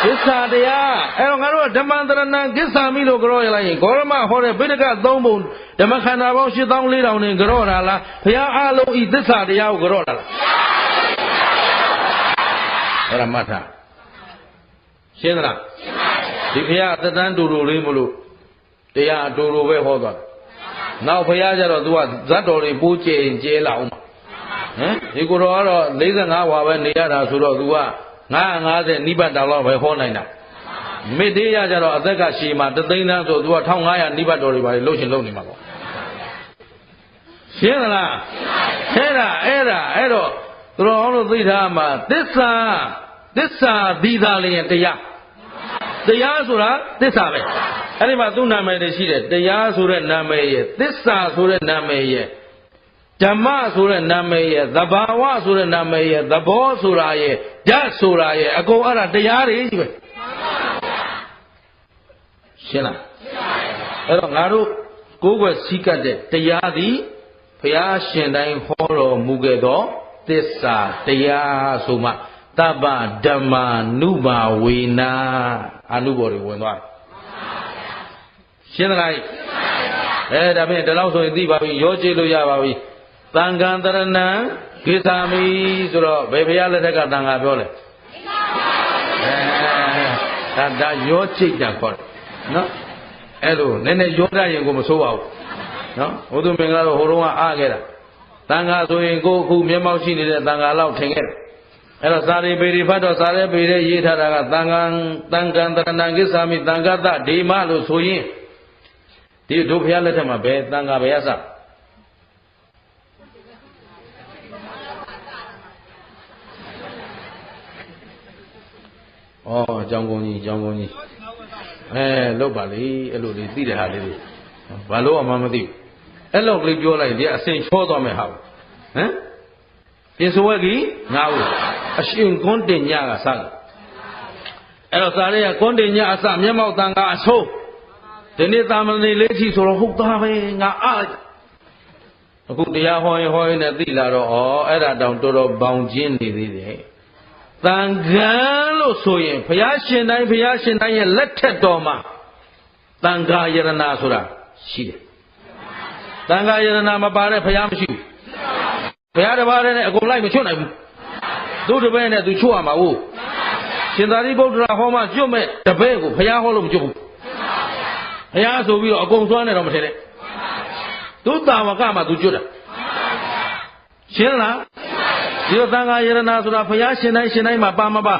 သစ္စာတရားအဲ့တော့ငါတို့ကဓမ္မန္တရဏံကိစ္ဆာမိလို့ကြောရလိုက်ရင်ဂေါရမဟောတဲ့ဗိဒက3ပုံဓမ္မခန္ဓာပေါင်း84,000နဲ့ကြောတာလားဘုရားအလုံးဤသစ္စာတရားကိုကြောတာလားအဲ့ဒါမှတ်ထားရှင်းသလားရှင်းပါပြီဒီဘုရားတသန်းတူတူလေးမလို့တရားအတူတူပဲဟောသွားနောက်ဘုရားကျတော့ तू ကဇတ်တော်တွေပိုးကျဲကျဲလာအောင်ဟမ်ဒီကိုယ်တော်ကတော့45ဝါပဲနေရတာဆိုတော့ तू က950နိဗ္ဗာန်တောင်လောက်ပဲဟောနိုင်တာမေတ္တေရကြတော့အသက်ကရှည်မှာတသိန်းသန်းဆို तू က1500နိဗ္ဗာန်တော်တွေပါလေလှုပ်ရှင်လှုပ်နေမှာပေါ့ရှင်းသလားရှင်းပါပြီအဲ့တော့သူတော်အောင်လို့သိထားမှာသစ္စာသီးသားလေးရဲ့တရားဆိုတာသစ္စာပဲအဲ့ဒီမှာသူ့နာမည်တွေရှိတယ်တရားဆိုတဲ့နာမည်ရဲ့သစ္စာဆိုတဲ့နာမည်ရဲ့ဓမ္မဆိုတဲ့နာမည်ရဲ့သဘာဝဆိုတဲ့နာမည်ရဲ့သဘောဆိုတာရဲ့ဓာတ်ဆိုတာရဲ့အကုန်အဲ့ဒါတရားတွေကြီးပဲရှင်းလားအဲ့တော့ငါတို့ကိုယ်ွယ်စည်းကပ်တဲ့တရားသည်ဘုရားရှင်တိုင်းဟောတော်မူခဲ့သောသစ္စာတရားဆိုမှတပ္ပဓမ္မာနုဘာဝေနာအနုဘော်တွေဝင်သွားတယ်ရှင်းသလားဒါဖြင့်ဒီလောက်ဆိုရင်သိပါပြီရောကြည့်လို့ရပါပြီသံဃာတရဏံကိစ္ဆာမိဆိုတော့ဘယ်ဘုရားလက်ထက်ကသံဃာပြောလဲဒါရောကြည့်တာခေါ်တယ်နော်အဲ့လိုနည်းနည်းရောတတ်ရင်ကိုမဆိုးပါဘူးနော်ဘုသူမင်္ဂလာတော့ဟိုတုန်းကအားခဲ့တာသံဃာဆိုရင်ကိုအခုမျက်မှောက်ရှိနေတဲ့သံဃာလောက်ထင်ခဲ့တယ်အဲ့တော့စာရိပေရိဖတ်တော့စာရဲပေရဲရေးထားတာကသံဃာတရဏံကိစ္ဆာမိသံဃတဒေမလို့ဆိုရင်ဒီတို့ဘုရားလက်ထက်မှာဘယ်သံဃာဘယ်ရစဩအကြောင်းကုန်ကြီးလောက်ပါလေအဲ့လိုလေးသိတဲ့ဟာလေးတွေဘာလို့အမှမသိဘူးအဲ့လောက်ကလေးပြောလိုက်ဒီအစင်ချောသွားမယ်ဟာဟမ်ပြင်စဝက်ကြီးငါ့ဦးအရှင်ကွန်းတင်ညကစတယ်အဲ့တော့စာလေးကကွန်းတင်ညအစမျက်မှောက်တန်ကအဆုံးဒီနေ့သာမဏေလေးချီဆိုတော့ဟုတ်သားပဲငါအားအခုတရားဟောရင်နဲ့သိလာတော့အဲ့ဒါတောင်တော်တော်ဘောင်ကျင်းနေသေးတယ်သံဃာလို့ဆိုရင်ဘုရားရှင်တိုင်းရဲ့လက်ထက်တော်မှာသံဃာယရဏဆိုတာရှိတယ်သံဃာယရဏမပါတဲ့ဘုရားမရှိဘူးဘုရားတစ်ပါးတည်းနဲ့အကုန်လိုက်မချွတ်နိုင်ဘူးသူ့တပည့်နဲ့သူချွတ်ရမှာဟုတ်ရှင်သာရိပုတ္တရာဟောမှကျွတ်မဲ့တပည့်ကိုဘုရားဟောလို့မကျွတ်ဘူးဘုရားဆိုပြီးတော့အကုန်သွမ်းနေတော့မထင်နဲ့သူတာဝကမှသူကျွတ်တာရှင်းလားဒီတော့သံဃာယရဏဆိုတာဘုရားရှင်တိုင်းမှာပါမပါ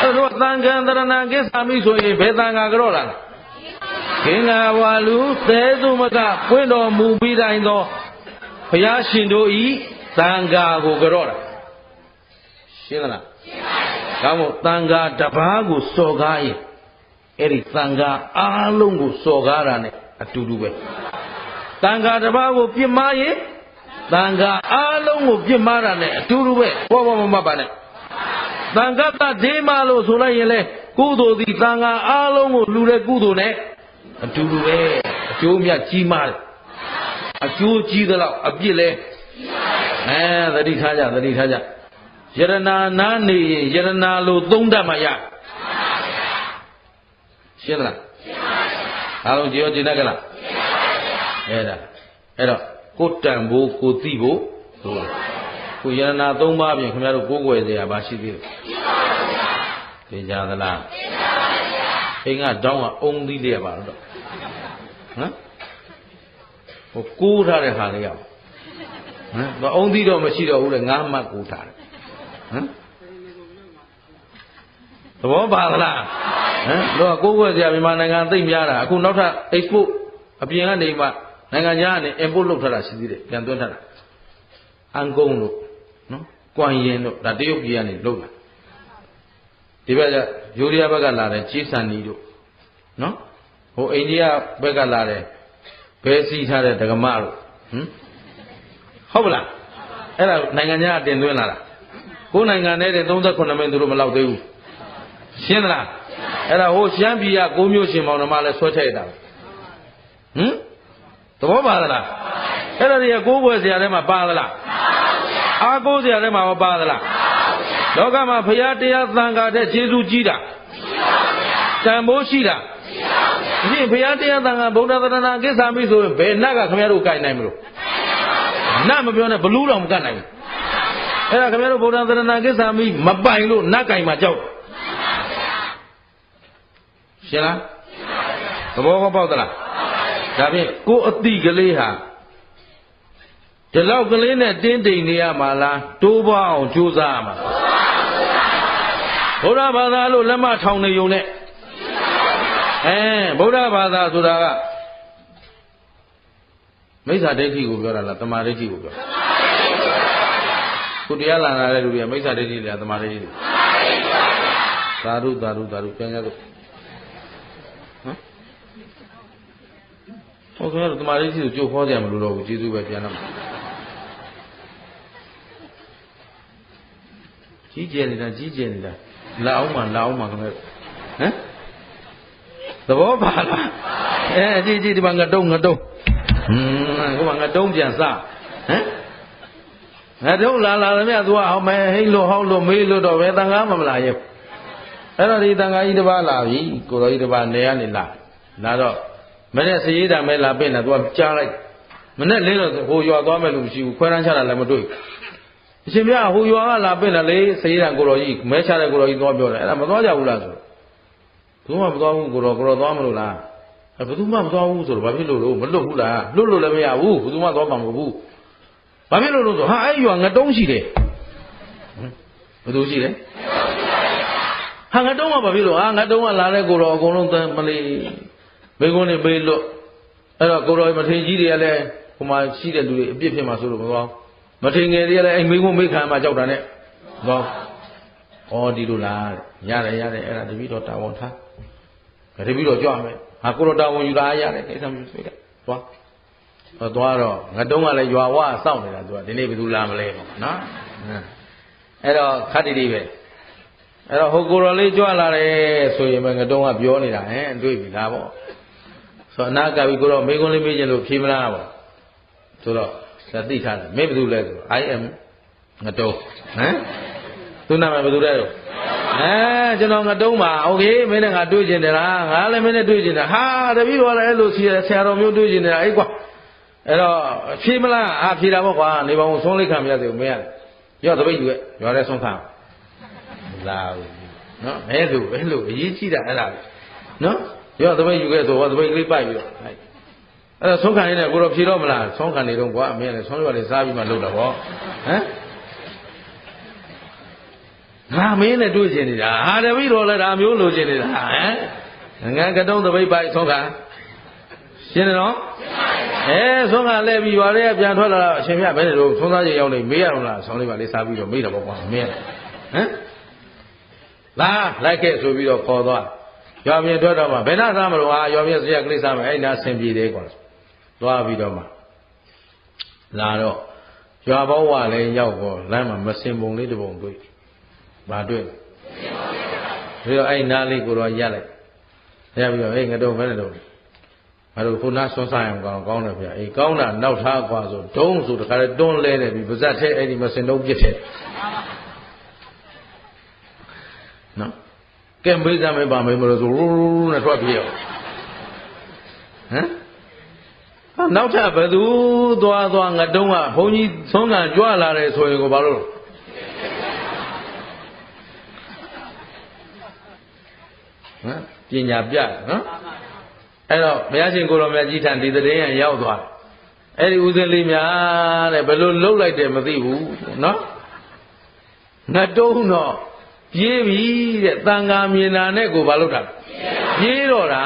အဲ့တော့သံဃာတရဏံကိစ္ဆာမိဆိုရင်ဘယ်သံဃာကြောလားခင်္ဃဝါလူသဲသူမကပွင့်တော်မူပြီးတိုင်းသောဘုရားရှင်တို့ဤသံဃာကိုကြောတာရှင်းလားရှင်းပါပြီဒါမို့သံဃာတစ်ပါးကိုစော်ကားရင်အဲ့ဒီသံဃာအားလုံးကိုစော်ကားတာနဲ့အတူတူပဲသံဃာတစ်ပါးကိုပြစ်မှားရင်သံဃာအားလုံးကိုပြစ်မှားတာနဲ့အတူတူပဲဘောမမပါနဲ့သံဃတဒေမလို့ဆိုလိုက်ရင်လေ ကုသိုလ်သည်သံဃာအားလုံးကိုလှူတဲ့ကုသိုလ်နဲ့အတူတူပဲအကျိုးမြတ်ကြီးမားတယ်အကျိုးကြီးသလောက်အပြစ်လဲသတိထားကြသတိထားကြယရနာနာနေရင်ယရနာလို့သုံးတတ်မှရရှင်းလားအားလုံးကြည်ရောကြည်တတ်ကြလားအဲ့တော့ကိုတန်ဖို့ကိုသိဖို့ကိုယရနာ၃ပါးပြင်ခင်ဗျားတို့ကိုးကွယ်စရာမရှိသေးဘူးသိကြသလားအိမ်ကတောင်းကအုံသီးလေးရပါတော့ဟိုကိုးထားတဲ့ဟာလေးရအောင်အုံသီးတော့မရှိတော့ဘူးလေငါးမှတ်ကိုးထားတယ်သဘောပါသလားတော့ကိုးကွယ်စရာမြန်မာနိုင်ငံသိမ့်များတာအခုနောက်ထပ် export အပြင်ကနေမှနိုင်ငံခြားကနေ import လုပ်ထားတာရှိသေးတယ်ပြန်သွင်းထားတာအန်ကုန်းတို့နော်ကွမ်ရင်တို့ဒါတရုတ်ပြည်ကနေလုပ်တာဒီဘက်ကယူရီးယားဘက်ကလာတဲ့ကြေးစံနီတို့နော်ဟိုအိန္ဒိယဘက်ကလာတဲ့ဘဲစီထားတဲ့ဒကမတို့ဟုတ်ပလားအဲ့ဒါနိုင်ငံခြားအတင်သွင်းလာတာကိုယ်နိုင်ငံနဲ့တဲ့38မိနစ်သူတို့မလောက်သေးဘူးရှင်းသလားအဲ့ဒါဟိုရှမ်းပြည်က9မျိုးရှင်မောင်နှမလည်းဆွဲထည့်တာသဘောပါသလားအဲ့ဒါတွေကကိုးကွယ်စရာထဲမှာပါသလားအားကိုးစရာထဲမှာမပါသလားလောကမှာဘုရားတရားသံဃာတဲ့ကျေးဇူးကြီးတာတန်ဖိုးရှိတာဒီဘုရားတရားသံဃာဗုဒ္ဓသရဏကိစ္ဆာမိဆိုရင်ဘယ်နတ်ကခင်ဗျားတို့ကိုင်နိုင်မလို့နတ်မပြောနဲ့ဘလူးတော်မကတ်နိုင်ဘူးအဲ့ဒါခင်ဗျားတို့ဗုဒ္ဓသရဏကိစ္ဆာမိမပိုင်လို့နတ်ကိုင်မှာကြောက်ရှင်းလားသဘောပေါက်သလားဒါဖြင့်ကိုယ်အတိကလေးဟာဒီလောက်ကလေးနဲ့တင်းတိမ်နေရမှာလားတိုးပွားအောင်ကြိုးစားရမှာဗုဒ္ဓဘာသာလို့လက်မထောင်နေုံနဲ့ဗုဒ္ဓဘာသာဆိုတာကမိစ္ဆာဒိဋ္ဌိကိုပြောတာလားတမာဒိဋ္ဌိကိုပြောခုတရားလာတဲ့လူတွေကမိစ္ဆာဒိဋ္ဌိလားတမာဒိဋ္ဌိသာဓုသာဓုသာဓုပြန်ရတော့ဟုတ်ကဲ့တမာဒိဋ္ဌိကိုကြိုးခေါ်ကြမလို့တော့ဘူးကျေးဇူးပဲပြန်တော့ကြီးကျယ်နေတာလာအောင်မှခင်ဗျသဘောပါလားကြည့်ဒီမှာငတုံးဟိုမှာငတုံးပြန်စငတုံးလာတယ်မြတ်သူကဟောမဲဟိလို့ဟောလို့မေးလို့တော့ဘယ်တန်ခါမှမလာရဲ့အဲ့တော့ဒီတန်ခါကြီးတစ်ပါးလာပြီကိုတော်ကြီးတစ်ပါးနေရနေလာတော့မနေ့စရေးတာမဲလာပြင်တာသူကကြားလိုက်မနေ့လေးတော့ဟိုရွာသွားမယ်လို့မရှိဘူးခွဲတန်းချတာလည်းမတွေ့အရှင်မြတ်ဟိုရွာကလာပြင်တယ်လေစရေးတာကိုတော်ကြီးမဲချတဲ့ကိုတော်ကြီးသွားပြောတယ်အဲ့ဒါမသွားကြဘူးလားဆိုဘူးမှမသွားဘူးကိုတော်သွားမလို့လားဘယ်သူမှမသွားဘူးဆိုတော့ဘာဖြစ်လို့မလွတ်ဘူးလားလွတ်လို့လည်းမရဘူးဘယ်သူမှသွားမှာမဟုတ်ဘူးဘာဖြစ်လို့ဆိုဟာအဲ့ရွာငတုံးရှိတယ်ဘယ်သူရှိလဲဟာငတုံးကဘာဖြစ်လို့ငတုံးကလာတဲ့ကိုတော်အကုန်လုံးမလေးဘေကုန်းနေပေးလို့အဲ့တော့ကိုတော်မထေကြီးတွေကလည်းဟိုမှာရှိတဲ့လူတွေအပြစ်ဖြစ်မှာဆိုလို့မသွားမထေငယ်တွေကလည်းအိမ်မေကုန်းမေခံမှာကြောက်တာနဲ့သွားဩဒီလိုလားရတယ်အဲ့ဒါတပည့်တော်တာဝန်ထားတပည့်တော်ကြွမယ်ဟာကိုတော်တာဝန်ယူတာရတယ်ကိစ္စမရှိသေးတယ်သွားတော့ငတုံးကလည်းရွာဝစောင့်နေတာသူကဒီနေ့ဘယ်သူလာမလဲပေါ့နော်အဲ့တော့ခတ်တိပဲအဲ့တော့ဟိုကိုတော်လေးကြွလာတယ်ဆိုရင်ပဲငတုံးကပြောနေတာတွေ့ပြီလားပေါ့ဆိုအနာကပြီကိုတော့မေကွန်းလေးမေးခြင်းလို့ဖြေမလားပေါ့ဆိုတော့သိထားတယ်မင်းဘယ်သူလဲဆို I am ငတုံးသူနာမည်ဘယ်သူလဲတော့ကျွန်တော်ငတုံးပါโอเคမင်းနဲ့ငါတွေ့ကျင်တယ်လားငါလည်းမင်းနဲ့တွေ့ကျင်တယ်ဟာတပည့်တော်လည်းအဲ့လိုဆရာတော်မျိုးတွေ့ကျင်နေတာကွာအဲ့တော့ဖြေမလားဖြေတာပေါ့ကွာနေပါဦးဆုံးလိတ်ခံမရသေးဘူးမင်းရတယ်ရောတပိတ်ယူရဲ့ရွာထဲဆုံးခံလာဘူးနော်အဲ့လိုအရေးကြီးတာအဲ့ဒါနော်ရောတပိတ်ယူခဲ့ဆိုတော့တပိတ်ကလေးပိုက်ပြီးတော့အဲ့တော့ဆုံးခံနေတယ်ကိုတော့ဖြေတော့မလားဆုံးခံနေတော့ကွာမင်းလည်းဆုံးရွာလေးစားပြီးမှလုပ်တာပေါ့ငါမင်းနဲ့တွေ့ကျင်နေတာဟာတပည့်တော်လည်းဒါမျိုးလိုချင်နေတာငါကတုံးတပိတ်ပိုက်ဆုံးခံရှင်းတယ်နော်ဆုံးခံလဲပြီးရွာထဲကပြန်ထွက်လာတော့အရှင်မြတ်ဘယ်နဲ့တော့သုံးသားချိန်ရောက်နေမေးရတော့လားဆောင်းလေးပါလေးစားပြီးတော့မေးတာပေါ့ကွာမင်းလာလိုက်ခဲ့ဆိုပြီးတော့ခေါ်သွားရွာပြင်ထွက်တော့မှဘယ်နှစားမလို့ရွာပြင်စရကလေးစားမယ်အဲ့နာဆင်ပြေတယ်ကွာသွားပြီးတော့မှလာတော့ရွာပေါင်းဝလည်းရောက်တော့လမ်းမှာမစင်ပုံလေးတစ်ပုံတွေ့ဘာတွေ့ ပြီးတော့အဲ့နားလေးကိုတော့ရက်လိုက်ရပြီးတော့ငါတို့ဘယ်နဲ့တော့ငါတို့ခုနဆွမ်းဆိုင်အောင်ကောင်းတယ်ဗျာအေးကောင်းတာနောက်ထားกว่าဆိုဒုံးဆိုတခါတွန်းလဲတယ်ပြီးပါဇက်ထဲအဲ့ဒီမစင်တော့ပြစ်တယ်နော်ကဲမေးစမ်းမေးပါမေးမလို့ဆိုရူးနဲ့ထွက်ပြေးအောင်ဟမ်နောက်ထပ်ဘယ်သူသွားငါတုံးကဘုန်းကြီးသုံးကကြွလာတယ်ဆိုရင်ကိုဘာလို့ပညာပြနော်အဲ့တော့ဘုရားရှင်ကိုတော်မြတ်ကြီးထံဒီတဲ့ရင်ရောက်သွားတယ်အဲ့ဒီဦးဇင်းလေးများတဲ့ဘယ်လိုလှုပ်လိုက်တယ်မသိဘူးနော်ငါတုံးတော့ပြေးပြီတဲ့တန်ခါမြင်တာနဲ့ကိုဘာလုပ်တာပြေးတော့တာ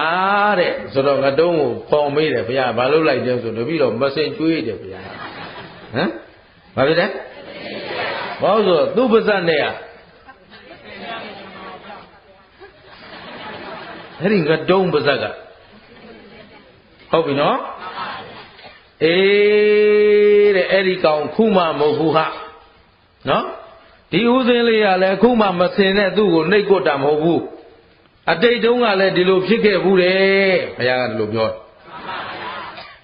တဲ့ဆိုတော့ငါတုံးကိုခေါ်မေးတယ်ဘုရားဘာလုပ်လိုက်တယ်ဆိုတပည့်တော်မစင်ကျွေးတယ်ဘုရားဟမ်ဘာဖြစ်လဲဘာလို့ဆိုသူ့ပါဇက်နဲ့အဲ့ဒီငါတုံးပါဇက်ကဟုတ်ပြီနော်အေးတဲ့အဲ့ဒီကောင်ခုမှမဟုတ်ဘူးဟာနော်ဒီဥစဉ်လေးကလည်းခုမှမစင်တဲ့သူ့ကိုနှိပ်ကွတာမဟုတ်ဘူးအတိတ်တုန်းကလည်းဒီလိုဖြစ်ခဲ့ဘူးတဲ့ဘုရားကဒီလိုပြော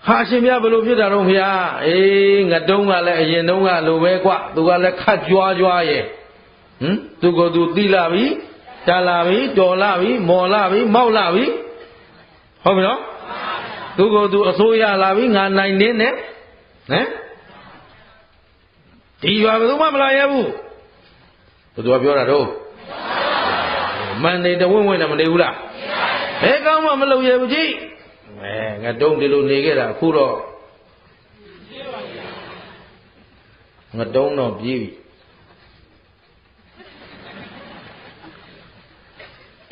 ဟာရှင်ဗျာဘယ်လိုဖြစ်တာတော့ဘုရားအေးငါတုန်းကလည်းအရင်တုန်းကလိုပဲကွသူကလည်းခတ်ကြွားရဲ့သူကိုယ်သူတိလာပြီတာလာပြီတော်လာပြီမော်လာပြီမောက်လာပြီဟုတ်ပြီနော်သူကိုယ်သူအစိုးရလာပြီငါနိုင်နေနဲ့ဟမ်ဒီရွာဘယ်သူမှမလာရဘူးဘယ်သူကပြောတာတော့မန်နေတဝင်းနဲ့မနေဘူးလားဘယ်ကောင်းမှမလုပ်ရဘူးကြီးငါတုံးဒီလိုနေခဲ့တာအခုတော့ငါတုံးတော့ပြေးပြီ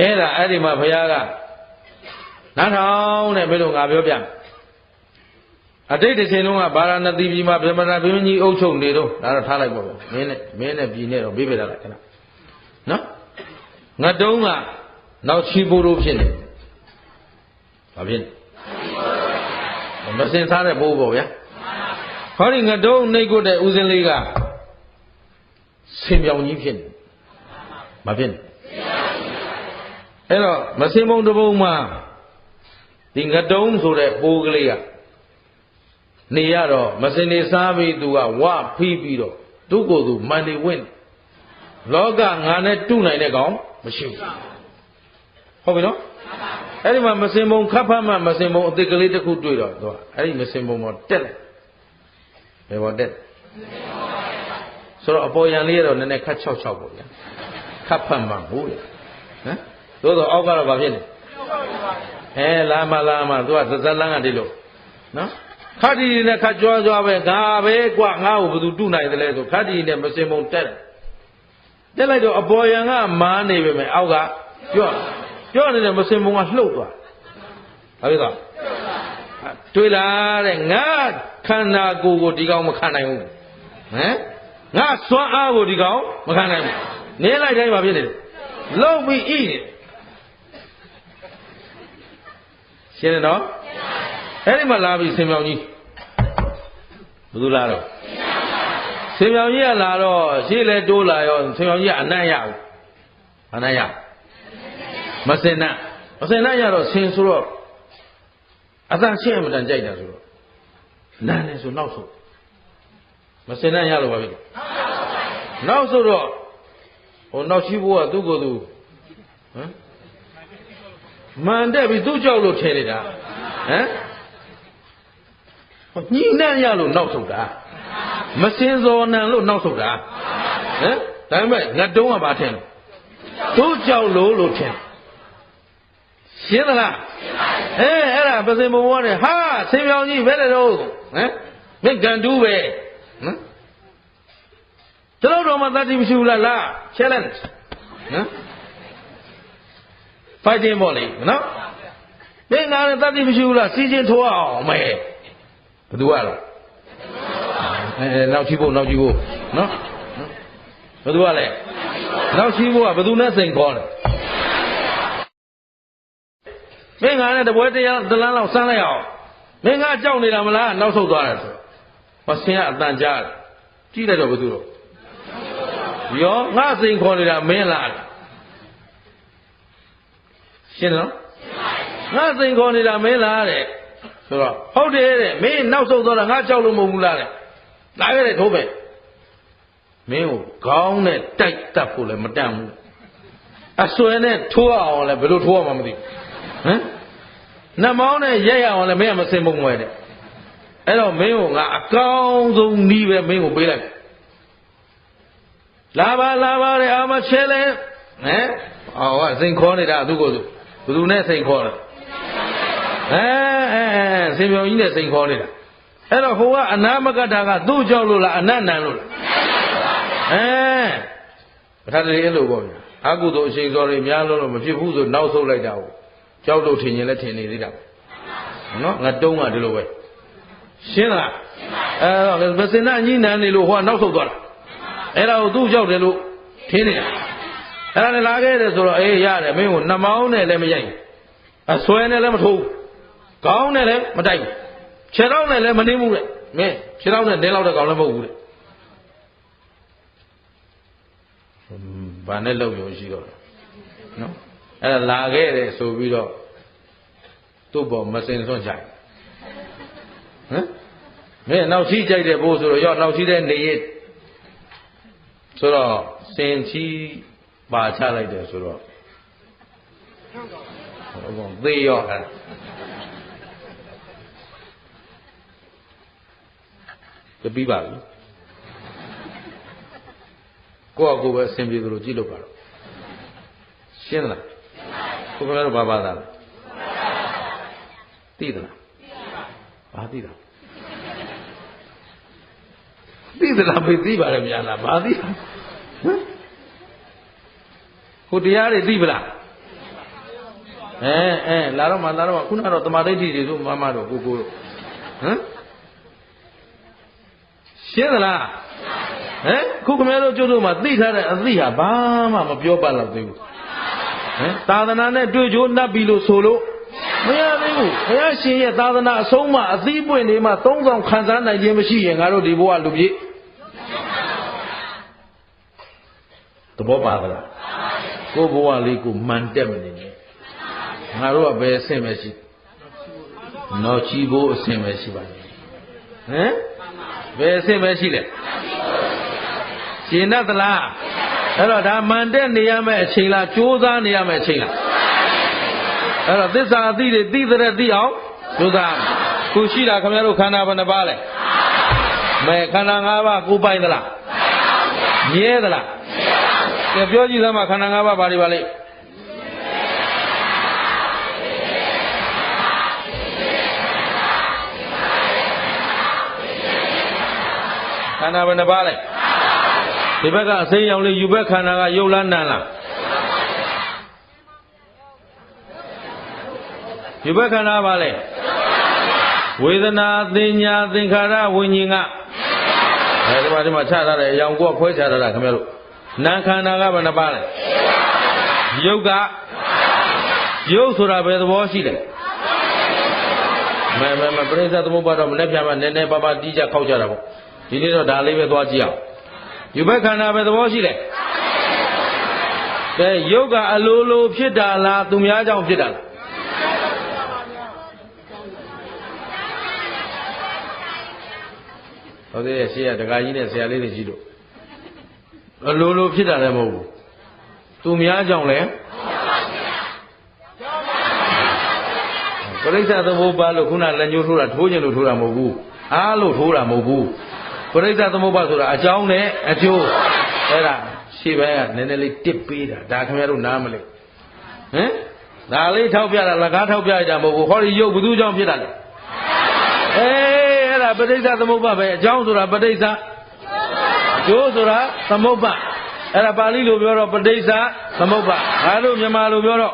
အဲ့ဒီမှာဘုရားကနားထောင်တဲ့ဘယ်လိုငါပြောပြအတိတ်တစ်ချိန်လုံးကဗာရာဏသီပြည်မှာဗြဟ္မဏဘုရင်ကြီးအုပ်ချုပ်နေတော့ဒါတော့ထားလိုက်ပါဦးမင်းနဲ့ပြည်နဲ့တော့ဘေးပြတာလားခဏနော်ငါတုံးကနောက်ချီပိုးလို့ဖြစ်နေဘာဖြစ်လဲမစင်စားတဲ့ဘိုးပေါ့ဗျာဟောဒီငါတုံးနှိတ်ကွတဲ့ဦးစင်းလေးကဆင်ပြောင်ကြီးဖြစ်နေမဖြစ်နေအဲ့တော့မစင်မုံတစ်ပုံမှာဒီငတုံးဆိုတဲ့ပိုးကလေးကနေရတော့မစင်နေစားပြီးသူကဝဖိပြီးတော့သူ့ကိုယ်သူမန်နေဝင့်လောကငါနဲ့တူနိုင်တဲ့ကောင်မရှိဘူးဟုတ်ပြီနော်အဲ့ဒီမှာမစင်မုံခပ်ဖတ်မှမစင်မုံအစ်ကလေးတစ်ခုတွေ့တော့သူကအဲ့ဒီမစင်မုံပေါ်တက်လိုက်ဘယ်ပေါ်တက်ဆိုတော့အပေါ်ရန်လေးကတော့နည်းနည်းခတ်၆ပေါ့ဗျာခပ်ဖတ်မှဟုတ်လေဟမ်သို့တော့အောက်ကတော့ဘာဖြစ်လဲလာမသူကသဇလန်းကဒီလိုနော်ခတ်တီနဲ့ခတ်ကြွားပဲငါပဲကွငါ့ကိုဘယ်သူတုနိုင်တယ်လဲဆိုခတ်တီနဲ့မစင်မုံတက်လိုက်တော့အပေါ်ရန်ကမားနေပဲမယ်အောက်ကပြောနေတဲ့မစင်မုံကလှုပ်သွားဘာဖြစ်သွားတွေ့လားတဲ့ငါခန္ဓာကိုယ်ကိုဒီကောင်မခံနိုင်ဘူးဟမ်ငါစွမ်းအားကိုဒီကောင်မခံနိုင်ဘူးနေလိုက်တိုင်းဘာဖြစ်နေလဲလှုပ်ပြီးဣနေရှင်းတယ်နော်အဲ့ဒီမှာလာပြီဆင်မြောင်ကြီးဘယ်သူလာတော့ဆင်မြောင်ကြီးကလာတော့ရှေ့လဲတိုးလာရောဆင်မြောင်ကြီးကအနံ့ရဘူးအနံ့ရမစင်နရတော့ဆင်ဆိုတော့အသာရှင်းအမှန်တန်ကြိုက်တာဆိုတော့နန်းနေဆိုနောက်ဆုံးမစင်နရလို့ပါပြီနောက်ဆိုတော့ဟိုနောက်ရှိဖို့ကသူ့ကိုယ်သူဟမ်မှန်တဲ့ပြီသူ့ကြောက်လို့ထဲနေတာဟမ်ညှိနှံ့ရလို့နောက်ဆုံးတာမစင်စော်နံလို့နောက်ဆုံးတာဟမ်ဒါပေမဲ့ငါတုံးကဘာထင်လဲသူ့ကြောက်လို့ထင်ရှင်းသလားအဲ့ဒါပစင်ဘုံဝါနဲ့ဟာဆင်ပြောင်ကြီးဘယ်လဲတော့ဟမ်မင်းကန်တူးပဲဟမ်ကျွန်တော်တို့မှတတိမရှိဘူးလား challenge ဟမ် fighting ပေါ့လေနော်မင်းငါနဲ့တတိမရှိဘူးလားစီးချင်းထိုးအောင်မဲဘယ်သူကတော့နောက်ချီဖို့နော်ဘယ်သူကလဲနောက်ချီဖို့ကဘယ်သူနဲ့စိန်ခေါ်တယ်မင်းငါနဲ့တပွဲတရားတလန်းလောက်စမ်းလိုက်အောင်မင်းငါကြောက်နေတာမလားနောက်ဆုတ်သွားတယ်ဆိုဟောဆင်းကအတန်ကြားတယ်ကြည့်လိုက်တော့ဘယ်သူတော့ရောငါစိန်ခေါ်နေတာမင်းလား ရှင်းနော်ငါစိန်ခေါ်နေတာမင်းလားတဲ့ဆိုတော့ဟုတ်တယ်တဲ့မင်းနောက်ဆုံးသွားတာငါကြောက်လို့မဟုတ်ဘူးလားတဲ့လာခဲ့တဲ့ထိုးပဲမင်းကိုခေါင်းနဲ့တိုက်တတ်ဖို့လည်းမတတ်ဘူးအစွဲနဲ့ထိုးအောင်လည်းဘယ်လိုထိုးအောင်မသိဟမ်နှမောင်းနဲ့ရက်ရအောင်လည်းမင်းကမစင်ပုံမွဲတဲ့အဲ့တော့မင်းကိုငါအကောင်းဆုံးနီးပဲမင်းကိုပေးလိုက်လာပါတဲ့အာမချဲလဲဟမ်အော်စိန်ခေါ်နေတာသူ့ကိုယ်သူဘယ်သူနဲ့စိန်ခေါ်လဲစင်ပြုံကြီးနဲ့စိန်ခေါ်နေတာအဲ့တော့ဟိုကအနာမကတာကသူ့ကြောက်လို့လားအနတ်နံလို့လားပထမတည်းအဲ့လိုပေါ့ဗျာအကုသိုလ်အရှိန်စော်တွေများလို့မဖြစ်ဘူးဆိုနောက်ဆုတ်လိုက်တာကိုကြောက်လို့ထင်ရင်လည်းထင်နေသေးတာနော်ငါတုံးကဒီလိုပဲရှင်းလားအဲ့တော့မစင်နာညှိနှံနေလို့ဟိုကနောက်ဆုတ်သွားတာအဲ့ဒါကိုသူ့ကြောက်တယ်လို့ထင်နေတာအဲ့ဒါလည်းလာခဲ့တယ်ဆိုတော့အေးရတယ်မင်းကိုနှမောင်းနဲ့လည်းမရိုက်အဆွဲနဲ့လည်းမထိုးခေါင်းနဲ့လည်းမတိုက်ဘူးခြေထောက်နဲ့လည်းမနှင်းဘူးတဲ့မင်းခြေထောက်နဲ့နင်းလောက်တဲ့ကောင်လည်းမဟုတ်ဘူးတဲ့ဘာနဲ့လောက်ရုံရှိတော့နော်အဲ့ဒါလာခဲ့တယ်ဆိုပြီးတော့သူ့ပေါ်မစင်စွန့်ချင်ဟမ်မင်းနောက်ချီးကြိုက်တဲ့ဘိုးဆိုတော့ရောက်နောက်ချီးတဲ့နေရဆိုတော့စင်ချီးပါချလိုက်တယ်ဆိုတော့ဟုတ်ကောသေရောအဲ့ဒါပြီးပါပြီကိုယ့်အကိုပဲအဆင်ပြေသလိုကြည့်လို့ပါတော့ရှင်းသလားကိုယ်ကတော့ဘာသာလဲသိသလားဘာသိတာသိသလားမသိပါနဲ့များလားဘာသိဟမ်ဟိုတရားတွေသိပလားလာတော့မှခုနကတော့တမာဒိဋ္ဌိတွေဆိုမတို့ကိုတို့ဟမ်ရှင်းသလားခုခင်ဗျားတို့ကျုပ်တို့မှသိထားတဲ့အသိဟာဘာမှမပြောပတ်တော့သေးဘူးသာသနာနဲ့တွေ့ကြိုးနှပ်ပြီလို့ဆိုလို့မရသေးဘူးဘုရားရှင်ရဲ့သာသနာအဆုံးမှအသီးပွင့်လေးမှသုံးဆောင်ခံစားနိုင်ခြင်းမရှိရင်ငါတို့ဒီဘဝလူပြေသဘောပါသလားကိုဘဝလေးကိုမှန်တက်မနေနဲ့ငါတို့ကဘယ်အဆင့်ပဲရှိနော်ချီဖို့အဆင့်ပဲရှိပါလိမ့်ဘယ်အဆင့်ပဲရှိလဲရှင်းတတ်သလားအဲ့တော့ဒါမှန်တဲ့နေရမယ့်အချိန်လားကြိုးစားနေရမယ့်အချိန်လားအဲ့တော့သစ္စာအသိတွေသိတဲ့သိအောင်ကြိုးစားခုရှိတာခင်ဗျားတို့ခန္ဓာဘယ်နှပါလဲမဲခန္ဓာ၅ပါးကိုပိုင်သလားမြဲသလားကဲပြောကြည့်သမှာခန္ဓာ၅ပါးဘာတွေပါလဲခန္ဓာဘယ်နှပါလဲဒီဘက်ကအစိမ်းရောင်လေးယူဘက်ခန္ဓာကရုပ်လားနာမ်လားယူဘက်ခန္ဓာပါလေဝေဒနာသင်ညာသင်္ခါရဝิญဉ်ကဒီမှာချထားတယ်အယောင်ကိုခွဲချထားတာခင်ဗျားတို့နာမ်ခန္ဓာကဘယ်နှပါလဲရုပ်ကရုပ်ဆိုတာဘယ်သဘောရှိလဲမပရိစ္ဆေသမုပ္ပါဒ်တော့မနေ့ပြန်မှနည်းနည်းပါးပါးတီးကြခောက်ကြတာပေါ့ဒီနေ့တော့ဒါလေးပဲသွားကြည့်အောင်ယူဘက်ခန္ဓာပဲသဘောရှိတယ်ကဲယုတ်ကအလိုလိုဖြစ်တာလားသူများကြောင့်ဖြစ်တာလားဟုတ်တယ်ရှေ့ကဒကာကြီးနဲ့ဆရာလေးတွေရှိလို့အလိုလိုဖြစ်တာလည်းမဟုတ်ဘူးသူများကြောင့်လည်းပရိစ္ဆေသမုပ္ပါဒ်လို့ခုနလက်ညှိုးထိုးတာထိုးခြင်းလို့ထိုးတာမဟုတ်ဘူးအားလို့ထိုးတာမဟုတ်ဘူးပရိစ္ဆေသမုပ္ပါဒ်ဆိုတာအကြောင်းနဲ့အကျိုးအဲ့ဒါရှေ့ဘက်ကနည်းနည်းလေးတစ်ပေးတာဒါခင်ဗျားတို့နားမလဲဒါလေးထောက်ပြတာလကားထောက်ပြရတာမဟုတ်ဘူးဟောဒီရုပ်ဘယ်သူကြောင့်ဖြစ်တာလဲအဲ့ဒါပရိစ္ဆေသမုပ္ပါဒ်ပဲအကြောင်းဆိုတာပရိစ္ဆေအကျိုးဆိုတာသမုပ္ပါဒ်အဲ့ဒါပါဠိလိုပြောတော့ပရိစ္ဆေသမုပ္ပါဒ်ငါတို့မြန်မာလိုပြောတော့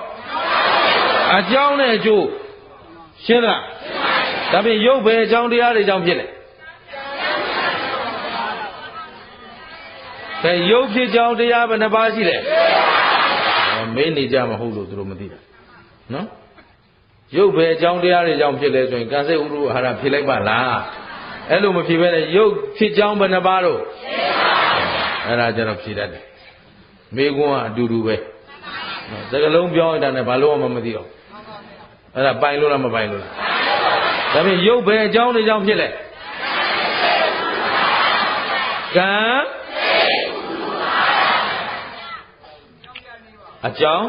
အကြောင်းနဲ့အကျိုးရှင်းလားဒါပြင်ရုပ်ပဲအကြောင်းတရားတွေကြောင့်ဖြစ်တယ်ကဲရုပ်ဖြစ်ကြောင်းတရားဘယ်နှပါးရှိလဲမေးနေကြမဟုတ်လို့သူတို့မသိတာနော်ရုပ်ပဲအကြောင်းတရားတွေကြောင့်ဖြစ်လဲဆိုရင်ကံစိတ်ဥရုအာဟာရဖြစ်လိုက်ပါလားအဲ့လိုမဖြစ်ဘဲနဲ့ရုပ်ဖြစ်ကြောင်းဘယ်နှပါးတော့အဲ့ဒါကြတော့ဖြေတတ်တယ်မေးခွန်းကအတူတူပဲ စကလုံးပြောင်းတာနဲ့ဘာလို့မှမသိတော့အဲ့ဒါပိုင်လို့လားမပိုင်လို့လားဒါဖြင့်ရုပ်ပဲအကြောင်းတွေကြောင့်ဖြစ်လဲကံအကြောင်း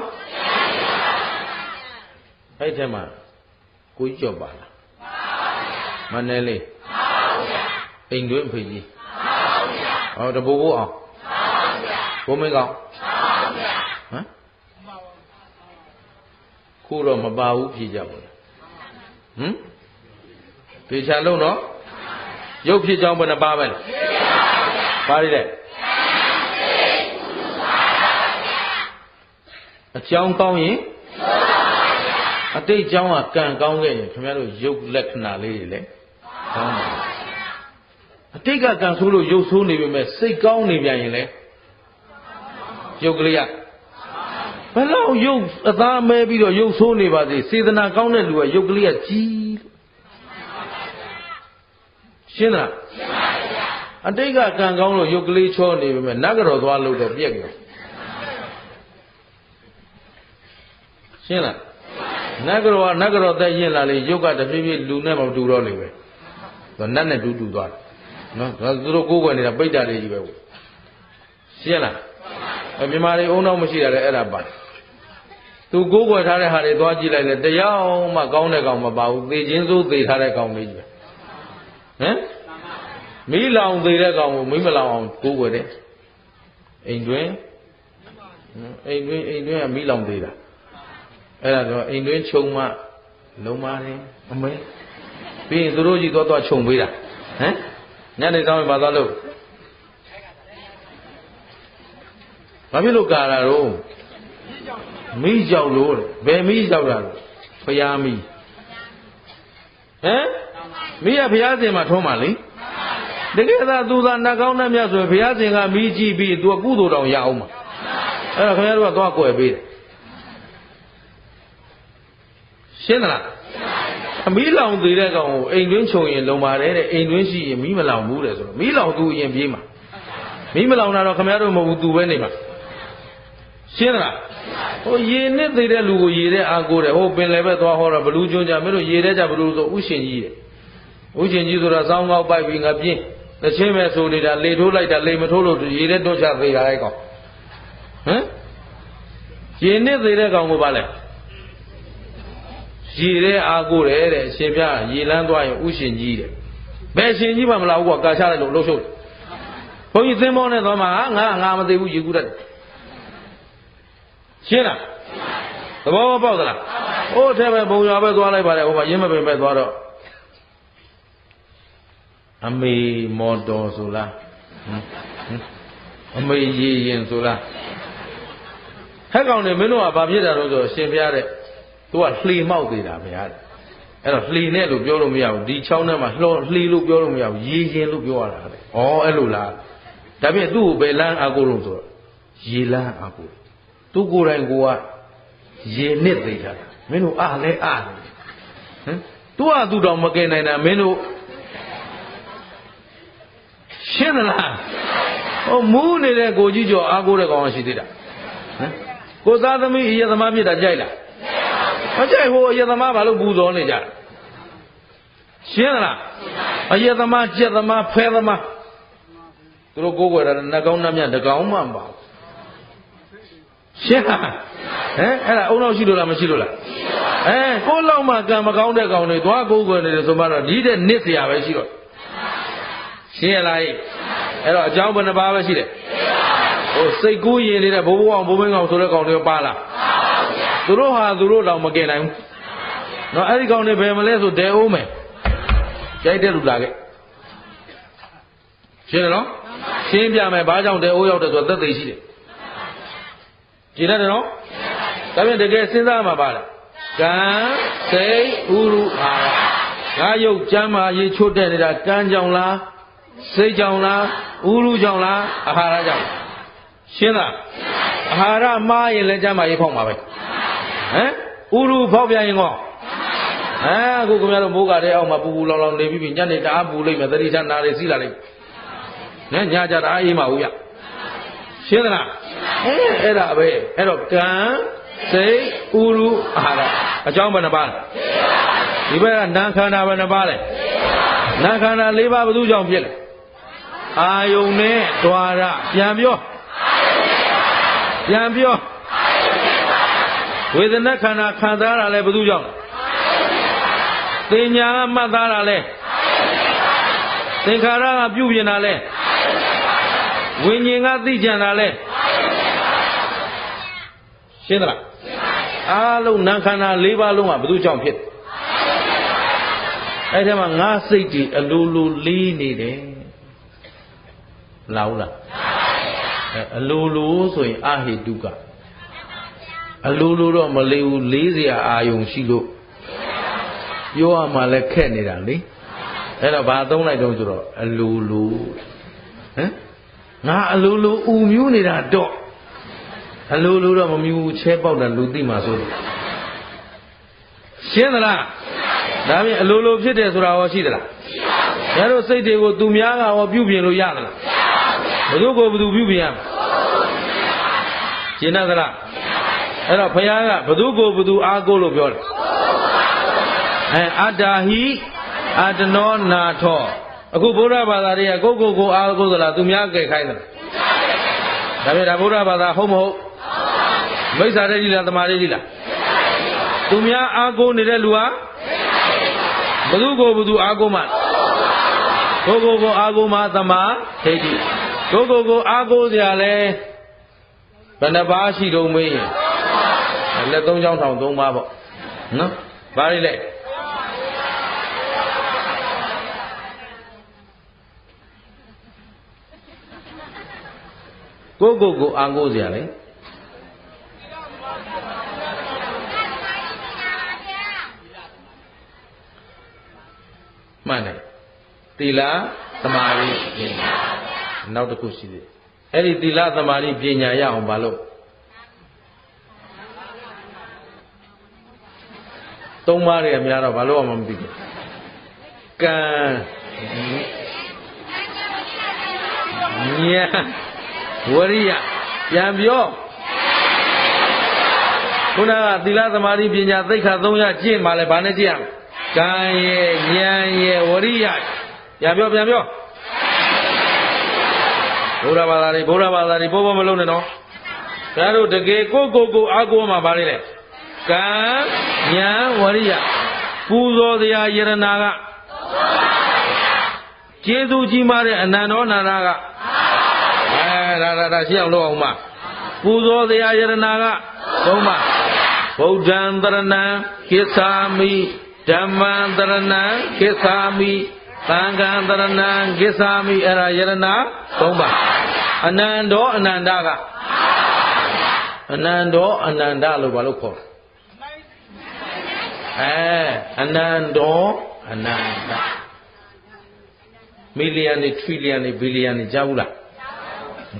အဲ့ထဲမှာကိုကြီးကြော်ပါလားမနဲ့လေးအိမ်တွင်းဖေကြီးဟောတပူဘူးအောင်ဘုံမင်းကောင်ဟမ်ခုတော့မပါဘူးဖြေကြပါလားဟမ်ဖြေချလုံးတော့ရုပ်ဖြစ်ကြောင်းဘယ်နှပါပဲလဲပါရတဲ့အကြောင်းကောင်းရင်အတိတ်အကြောင်းကကံကောင်းခဲ့ရင်ခင်ဗျားတို့ရုပ်လက္ခဏာလေးတွေလည်းကောင်းပါအတိတ်ကကံဆိုးလို့ရုပ်ဆိုးနေပေမဲ့စိတ်ကောင်းနေပြန်ရင်လည်းရုပ်ကလေးကဘယ်လောက်ရုပ်အသားမဲပြီးတော့ရုပ်ဆိုးနေပါစေစေတနာကောင်းတဲ့လူကရုပ်ကလေးကကြီးရှင်းလားရှင်းပါဗျာအတိတ်ကကံကောင်းလို့ရုပ်ကလေးချောနေပေမဲ့နတ်ကတော်သွားလို့တော့ပြက်ကြရှင်းလားနတ်ကတော်သက်ရင်လာလေရုပ်ကတဖြည်းဖြည်းလူနဲ့မတူတော့လေပဲနတ်နဲ့တူသွားတယ်နော်ဒါသူတို့ကိုးကွယ်နေတာပိဋကလေးကြီးပဲရှင်းလားမြန်မာတွေအုံတော့မရှိတာလေအဲ့ဒါပါသူကိုးကွယ်ထားတဲ့ဟာတွေသွားကြည့်လိုက်လေတရားမှကောင်းတဲ့ကောင်မပါဘူးသေခြင်းစိုးသေထားတဲ့ကောင်လေးကြီးပဲဟမ်မီးလောင်သေးတဲ့ကောင်ကိုမီးမလောင်အောင်ကိုးကွယ်တဲ့အိမ်တွင်ကမီးလောင်သေးတာအဲ့ဒါတော့အိမ်တွင်ခြုံမှလုံးပါတယ်အမေပြီးရင်သူတို့ကြီးသွားခြုံပေးတာဟမ်ညနေဆောင်ရင်မသွားလို့ဘာဖြစ်လို့ကာတာတော့မီးကြောက်လို့ဘယ်မီးကြောက်တာလဲဖျားမီးဟမ်မီးကဘုရားရှင်မှာထုံးပါလေတကယ်သာသူသာနှကောင်းနှမြတ်ဆိုရင်ဘုရားရှင်ကမီးကြည့်ပြီးသူကကုသိုလ်တော်ရအောင်မှာအဲ့ဒါခင်ဗျားတို့ကသွားကွယ်ပေးတယ်ရှင်းသလားအမီးလောင်သေးတဲ့ကောင်ကိုအိမ်တွင်းခြုံရင်လုံပါတယ်တဲ့အိမ်တွင်းရှိရင်မီးမလောင်ဘူးတဲ့ဆိုတော့မီးလောင်သူအရင်ပြေးမှာမီးမလောင်တာတော့ခင်ဗျားတို့မဟုတ်ဘူးသူပဲနေမှာရှင်းသလားဟိုရေနဲ့သေးတဲ့လူကိုရေတဲ့အာကိုတဲ့ဟိုပင်လည်းပဲသွားဟောတော့ဘလူးကျွန်းကြမင်းတို့ရေတဲ့ကြဘလူးဆိုဥရှင်ကြီးတဲ့ဥရှင်ကြီးဆိုတာစောင်းကောက်ပိုက်ပြီးငါပြင်းတစ်ချင်းပဲဆိုနေတာလေထိုးလိုက်တာလေမထိုးလို့ရေတဲ့တွန်းချသေးတာအဲ့ကောင်ဟမ်ရေနဲ့သေးတဲ့ကောင်ကိုပါလဲရေတဲ့အာကိုတဲ့အရှင်ပြရေလန်းသွားရင်ဥရှင်ကြီးတဲ့ဘယ်ရှင်ကြီးမှမလာဘူးကွာကာချလိုက်လို့လှုပ်ရှုပ်တယ်ဘုန်းကြီးသင်္ဘောနဲ့သွားမှာငါမသိဘူးရေကူးတတ်တယ်ရှင်းလားသဘောပေါက်သလားဟိုထဲပဲဘုံရွာပဲသွားလိုက်ပါတယ်ဟိုမှာရင်းမပင်ပဲသွားတော့အမေမော်တော်ဆိုလားအမေရေရင်ဆိုလားဟဲ့ကောင်နေမင်းတို့ကဘာဖြစ်တာတော့ဆိုရှင်ပြတဲ့သူကလှေမောက်သေးတာဗျာအဲ့တော့လှေနဲ့လို့ပြောလို့မရဘူးဒီချောင်းထဲမှာလှေလို့ပြောလို့မရဘူးရေရင်လို့ပြောရတာလေဩအဲ့လိုလားဒါဖြင့်သူ့ကိုဘယ်လန်းအာကိုလို့ဆိုတော့ရေလန်းအာကိုသူကိုယ်တိုင်ကိုကရေနစ်သေးတာမင်းတို့အားလဲအားဟမ်သူတော်မကယ်နိုင်တာမင်းတို့ရှင်းသလားဟိုမူးနေတဲ့ကိုကြီးကျော်အားကိုးတဲ့ကောင်ရှိသေးတာဟမ်ကိုသားသမီးအယသမားဖြစ်တာကြိုက်လားမကြိုက်ဟိုအယသမားဘာလို့ပူဇော်နေကြလဲရှင်းသလားအယသမားကြက်သမားဖဲသမားသူတို့ကိုးကွယ်တာနှကောင်းနှမြတ်တကောင်မှမပါဘူးရှင်းလားဟမ်အဲ့ဒါအုံနောက်ရှိလို့လားမရှိလို့လားကိုလောက်မှကံမကောင်းတဲ့ကောင်တွေသွားကိုးကွယ်နေတယ်ဆိုမှတော့ဒီတဲ့နစ်เสียပဲရှိတော့ရှင်းရလားအဲ့တော့အကြောင်းဘယ်နှပါပဲရှိတယ်ဟိုစိတ်ကူးရင်နေတဲ့ဘိုးဘိုးအောင်ဘိုးမင်းကောင်ဆိုတဲ့ကောင်တွေပါလားသူတို့ဟာသူတို့တော့မကယ်နိုင်ဘူးနော်အဲ့ဒီကောင်တွေဘယ်မလဲဆိုဒဲအိုးမယ်ကြိုက်တဲ့လူလာခဲ့ရှင်းတယ်နော်ရှင်းပြမယ်ဘာကြောင့်ဒဲအိုးရောက်တယ်ဆိုတော့သက်သေရှိတယ်ကြည်ရတယ်နော်ဒါပြန်တကယ်စဉ်းစားမှာပါလားကံစိတ်ဥရုအာငါယုတ်ကျမ်းမာရေးချွတ်တဲ့နေတာကံကြောင့်လားစိတ်ကြောင့်လားဥရုကြောင့်လားအာဟာရကြောင့်ရှင်းလားအာဟာရမှားရင်လည်းကျမ်းမာရေးဖောက်မှာပဲဟမ်ဥရုဖောက်ပြန်ရင်ကောအခုခင်ဗျားတို့မိုးကတဲ့အောက်မှာပူပူလောင်လောင်နေပြီးညနေတအားပူလိုက်မယ်သတိထားနားလေးစီးလာလိုက်နဲ့ညကြတအားအေးမှာဦးရရှင်းသလားအဲ့ဒါပဲအဲ့တော့ကံ စိတ်ဥရုအာဟာရအကြောင်းဘယ်နှပါလဲဒီဘက်ကနာခန္ဓာဘယ်နှပါလဲနာခန္ဓာ၄ပါးဘယ်သူကြောင့်ဖြစ်လဲအာယုန်နဲ့ဓာရပြန်ပြောဝေဒနာခန္ဓာခံစားတာလဲဘယ်သူကြောင့်သင်ညာကမှတ်သားတာလဲသင်္ခါရကပြုပြင်တာလဲဝိညာဉ်ကသိကြံတာလဲရှင်းသလားအားလုံးနာခန္ဓာ၄ပါးလုံးကဘယ်သူကြောင့်ဖြစ်အဲ့ဒီမှာငါစိတ်တွေအလိုလိုလေးနေတယ်လားဟုတ်လားအလိုလိုဆိုရင်အဟိတုကအလိုလိုတော့မလေးဘူးလေးစရာအာယုံရှိလို့ပြောရမှလည်းခက်နေတာလေအဲ့တော့ဘာသုံးလိုက်တော့ဆိုတော့အလိုလိုဟမ်ငါအလိုလိုဥမြူးနေတာတော့အလိုလိုတော့မမြူးချဲပေါက်တာလူသိမှာဆိုလို့ရှင်းသလားဒါပြင်အလိုလိုဖြစ်တယ်ဆိုတာရောရှိသလားရှိပါဘူးဒါတို့စိတ်တွေကိုသူများကရောပြုပြင်လို့ရသလားဘယ်သူကိုဘယ်သူပြုပြင်ရမလဲရှင်းသလားအဲ့တော့ဘုရားကဘယ်သူကိုဘယ်သူအားကိုးလို့ပြောတယ်အတ္တာဟိအတ္တနောနာထောအခုဗုဒ္ဓဘာသာတွေကကိုအားကိုးသလားသူများကဲခိုင်းသလားဒါပေမဲ့ဒါဗုဒ္ဓဘာသာဟုတ်မဟုတ်မိစ္ဆာဒိဋ္ဌိလားသမာဓိဋ္ဌိလားသူများအားကိုးနေတဲ့လူဟာဘယ်သူကိုဘယ်သူအားကိုးမှကိုအားကိုးမှသမာဓိဋ္ဌိကိုအားကိုးစရာလဲဘယ်နှပါးရှိတော့မေးရင်လက်၃ချောင်းထောင်၃ပါးပေါ့နော်ဘာလဲကိုအားကိုးစရာလေမှန်တယ်သီလသမာဓိပညာနောက်တစ်ခုရှိသေးတယ်အဲ့ဒီသီလသမာဓိပညာရအောင်ဘာလို့သုံးပါးတွေအများတော့ဘာလို့မှမသိဘူးကံဉာဏ်ဝရိယပြန်ပြောခုနကသီလသမာဓိပညာသိက္ခာ၃ရပ်ကျင့်မှလည်းဘာနဲ့ကျင့်ရမလဲကံရဲ့ဉာဏ်ရဲ့ဝရိယပြန်ပြောဘုရားဘာသာတွေပေါ်မလုံးနဲ့နော်ဒါတို့တကယ်ကိုအားကိုးမှပါလေလေကံဉာဏ်ဝရိယပူဇော်တရားယရနာကကျေးဇူးကြီးမားတဲ့အနန္တောနာနာကဒါရှင်းအောင်လုပ်အောင်မပူဇော်တရားယရနာကသုံးပါဗုဒ္ဓံတရဏံကိစ္ဆာမိဓမ္မံတရဏံကိစ္ဆာမိသံဃံတရဏံကိစ္ဆာမိအဲ့ဒါယရနာသုံးပါအနန္တောအနန္တကအနန္တောအနန္တလို့ဘာလို့ခေါ်အနန္တောအနန္တမီလီယံတွေထရီလီယံတွေဘီလီယံတွေကြားဘူးလား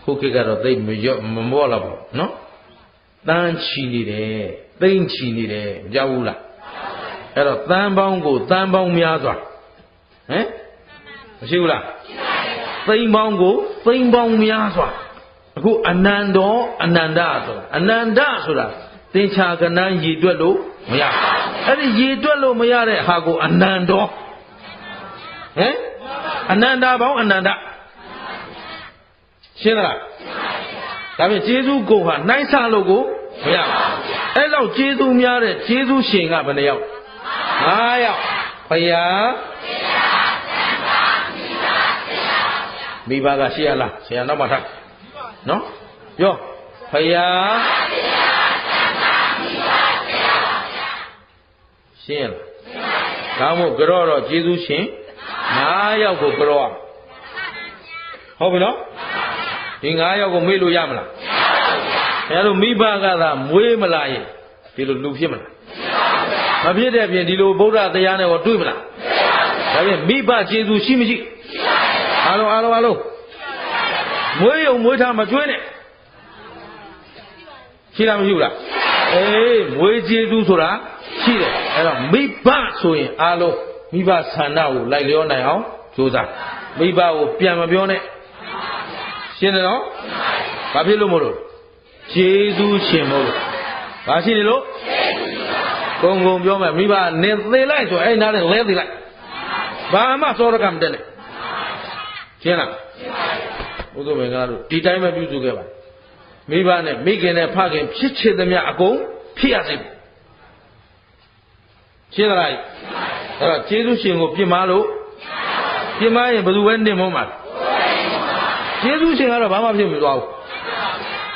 ခုခေတ်ကတော့သိမမော့တော့ဘူးနော်တန်းချီနေတယ်သိမ့်ချီနေတယ်ကြားဘူးလားအဲ့တော့တန်းပေါင်းကိုတန်းပေါင်းများစွာမရှိဘူးလားသိမ့်ပေါင်းကိုသိမ့်ပေါင်းများစွာအခုအနန္တောအနန္တဆိုတာအနန္တဆိုတာသင်္ချာကဏ္ဍရည်တွက်လို့မရအဲ့ဒီရည်တွက်လို့မရတဲ့ဟာကိုအနန္တောအနန္တပေါင်းအနန္တရှင်းလားဒါဖြင့်ကျေးဇူးကိုဟာနှိုင်းဆလို့ကိုမရဘူးအဲ့တော့ကျေးဇူးများတဲ့ကျေးဇူးရှင်ကဘယ်နှယောက်၅ယောက်ဘုရားမိဘကရှိရလားဆရာနောက်မှထားနော်ပြောဘုရားရှင်းလားဒါမို့ကြောတော့ကျေးဇူးရှင်၅ယောက်ကိုကြောဟုတ်ပြီနော်ဒီ၅ယောက်ကိုမေ့လို့ရမလားအဲလိုမိဘကသာမွေးမလာရင်ဒီလိုလူဖြစ်မလားမဖြစ်တဲ့ပြင်ဒီလိုဗုဒ္ဓတရားနဲ့ကိုတွေ့မလားဒါပြင်မိဘကျေးဇူးရှိမရှိအားလုံးမွေးရုံမွေးထားမကျွေးနဲ့ရှိလားမရှိဘူးလားမွေးကျေးဇူးဆိုတာရှိတယ်အဲ့တော့မိဘဆိုရင်အားလုံးမိဘဆန္ဒကိုလိုက်လျောနိုင်အောင်ကြိုးစားမိဘကိုပြန်မပြောနဲ့ရှင်းတယ်နော်ဘာဖြစ်လို့မို့လို့ကျေးဇူးရှင်မို့လို့ ဘာရှိနေလို့ကုံကုံပြောမယ်မိဘနေသေးလိုက်ဆိုအဲ့နားနဲ့လဲသေးလိုက်ဘာမှစောရကမတက်နဲ့ရှင်းလားဘုသူမင်္ဂလာတို့ဒီတိုင်းပဲပြုစုခဲ့ပါမိဘနဲ့မိခင်နဲ့ဖခင်ဖြစ်ချစ်သမျှအကုန်ဖြစ်ရစေရှင်းလားအဲ့တော့ကျေးဇူးရှင်ကိုပြစ်မှားလို့ပြစ်မှားရင်ဘယ်သူပဲနေမုန်းမှာကျေးဇူးရှင်ကတော့ဘာမှဖြစ်မသွားဘူး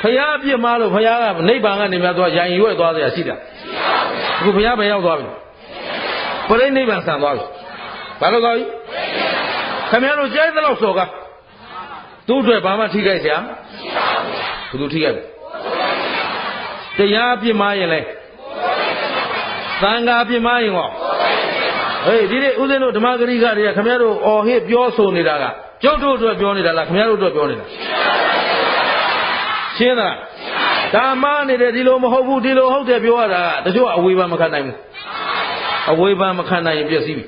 ဖယားပြစ်မှားလို့ဖယားကနိဗ္ဗာန်ကနေများသွားရိုင်ရွဲ့သွားစရာရှိတာအခုဖယားပဲရောက်သွားပြီပရိနိဗ္ဗာန်ဆံသွားပြီဘာလို့သွားပြီခင်ဗျားတို့ကြိုက်တဲ့လောက်စော်ကားသူ့အတွက်ဘာမှထိခိုက်စရာဘယ်သူထိခိုက်တရားပြစ်မှားရင်လဲသံဃာပြစ်မှားရင်ဟောဟေးဒီနေ့ဦးဇင်းတို့ဓမ္မဂရိကတွေကခင်ဗျားတို့အော်ဟစ်ပြောဆိုနေတာကကျုပ်တို့အတွက်ပြောနေတာလားခင်ဗျားတို့အတွက်ပြောနေတာရှင်းသလားဒါမှနေတယ်ဒီလိုမဟုတ်ဘူးဒီလိုဟုတ်တယ်ပြောရတာတချို့အဝေဖန်မခံနိုင်ဘူးအဝေဖန်မခံနိုင်ရင်ပြည့်စည်ပြီ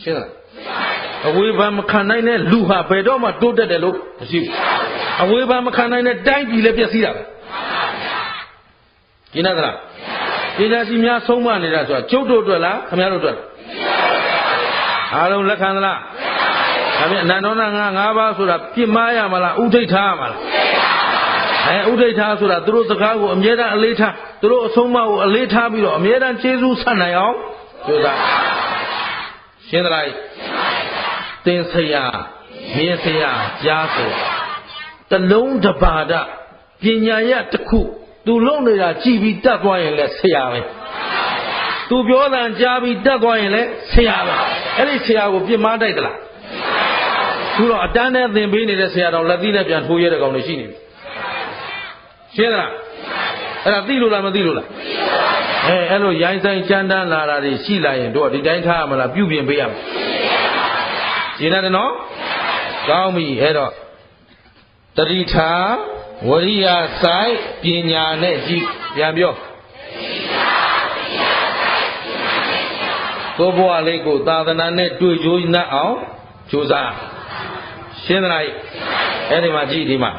ရှင်းသလားအဝေဖန်မခံနိုင်တဲ့လူဟာဘယ်တော့မှတိုးတက်တယ်လို့မရှိဘူးအဝေဖန်မခံနိုင်တဲ့တိုင်းပြည်လည်းပြည့်စည်တာပဲရှင်းသလားဒီလားစီများဆုံးမနေတာဆိုတာကျုပ်တို့အတွက်လားခင်ဗျားတို့အတွက်အားလုံးလက်ခံသလားဒါဖြင့်အနန္တောနာ၅ပါးဆိုတာပြစ်မှားရမလားဥဒိဋ္ဌာရမလားဥဒိဋ္ဌာဆိုတာသူတို့စကားကိုအမြဲတမ်းအလေးထားသူတို့အဆုံးအမကိုအလေးထားပြီးတော့အမြဲတမ်းကျေးဇူးဆက်နိုင်အောင်ကြိုးစားရှင်းသလားသင်ဆရာမြင်ဆရာကြားဆိုတလုံးတပါဒပညာရတစ်ခုသူလုံနေတာကြည်ပြီးတတ်သွားရင်လည်းဆရာပဲသူပြောတာကြားပြီးတတ်သွားရင်လည်းဆရာပဲအဲ့ဒီဆရာကိုပြစ်မှားတိုက်သလားသူတော့အတန်းနဲ့သင်ပေးနေတဲ့ဆရာတော်လက်သီးနဲ့ပြန်ထိုးရတဲ့ကောင်တွေရှိနေပြီရှင်းသလားအဲ့ဒါသိလို့လားမသိလို့လားအဲ့လိုရိုင်းဆိုင်ကြမ်းတမ်းလာတာတွေရှိလာရင်တို့ဒီတိုင်းထားရမလားပြုပြင်ပေးရမယ်ရှင်းတယ်နော်ကောင်းပြီအဲ့တော့တတိထာဝရိယဆိုင်ပညာနဲ့ကြည့်ပြန်ပြောကိုဘွားလေးကိုသာသနာနဲ့တွေ့ကြိုးနှက်အောင်ကြိုးစားရှင်းသလားအဲ့ဒီမှာကြည့်ဒီမှာ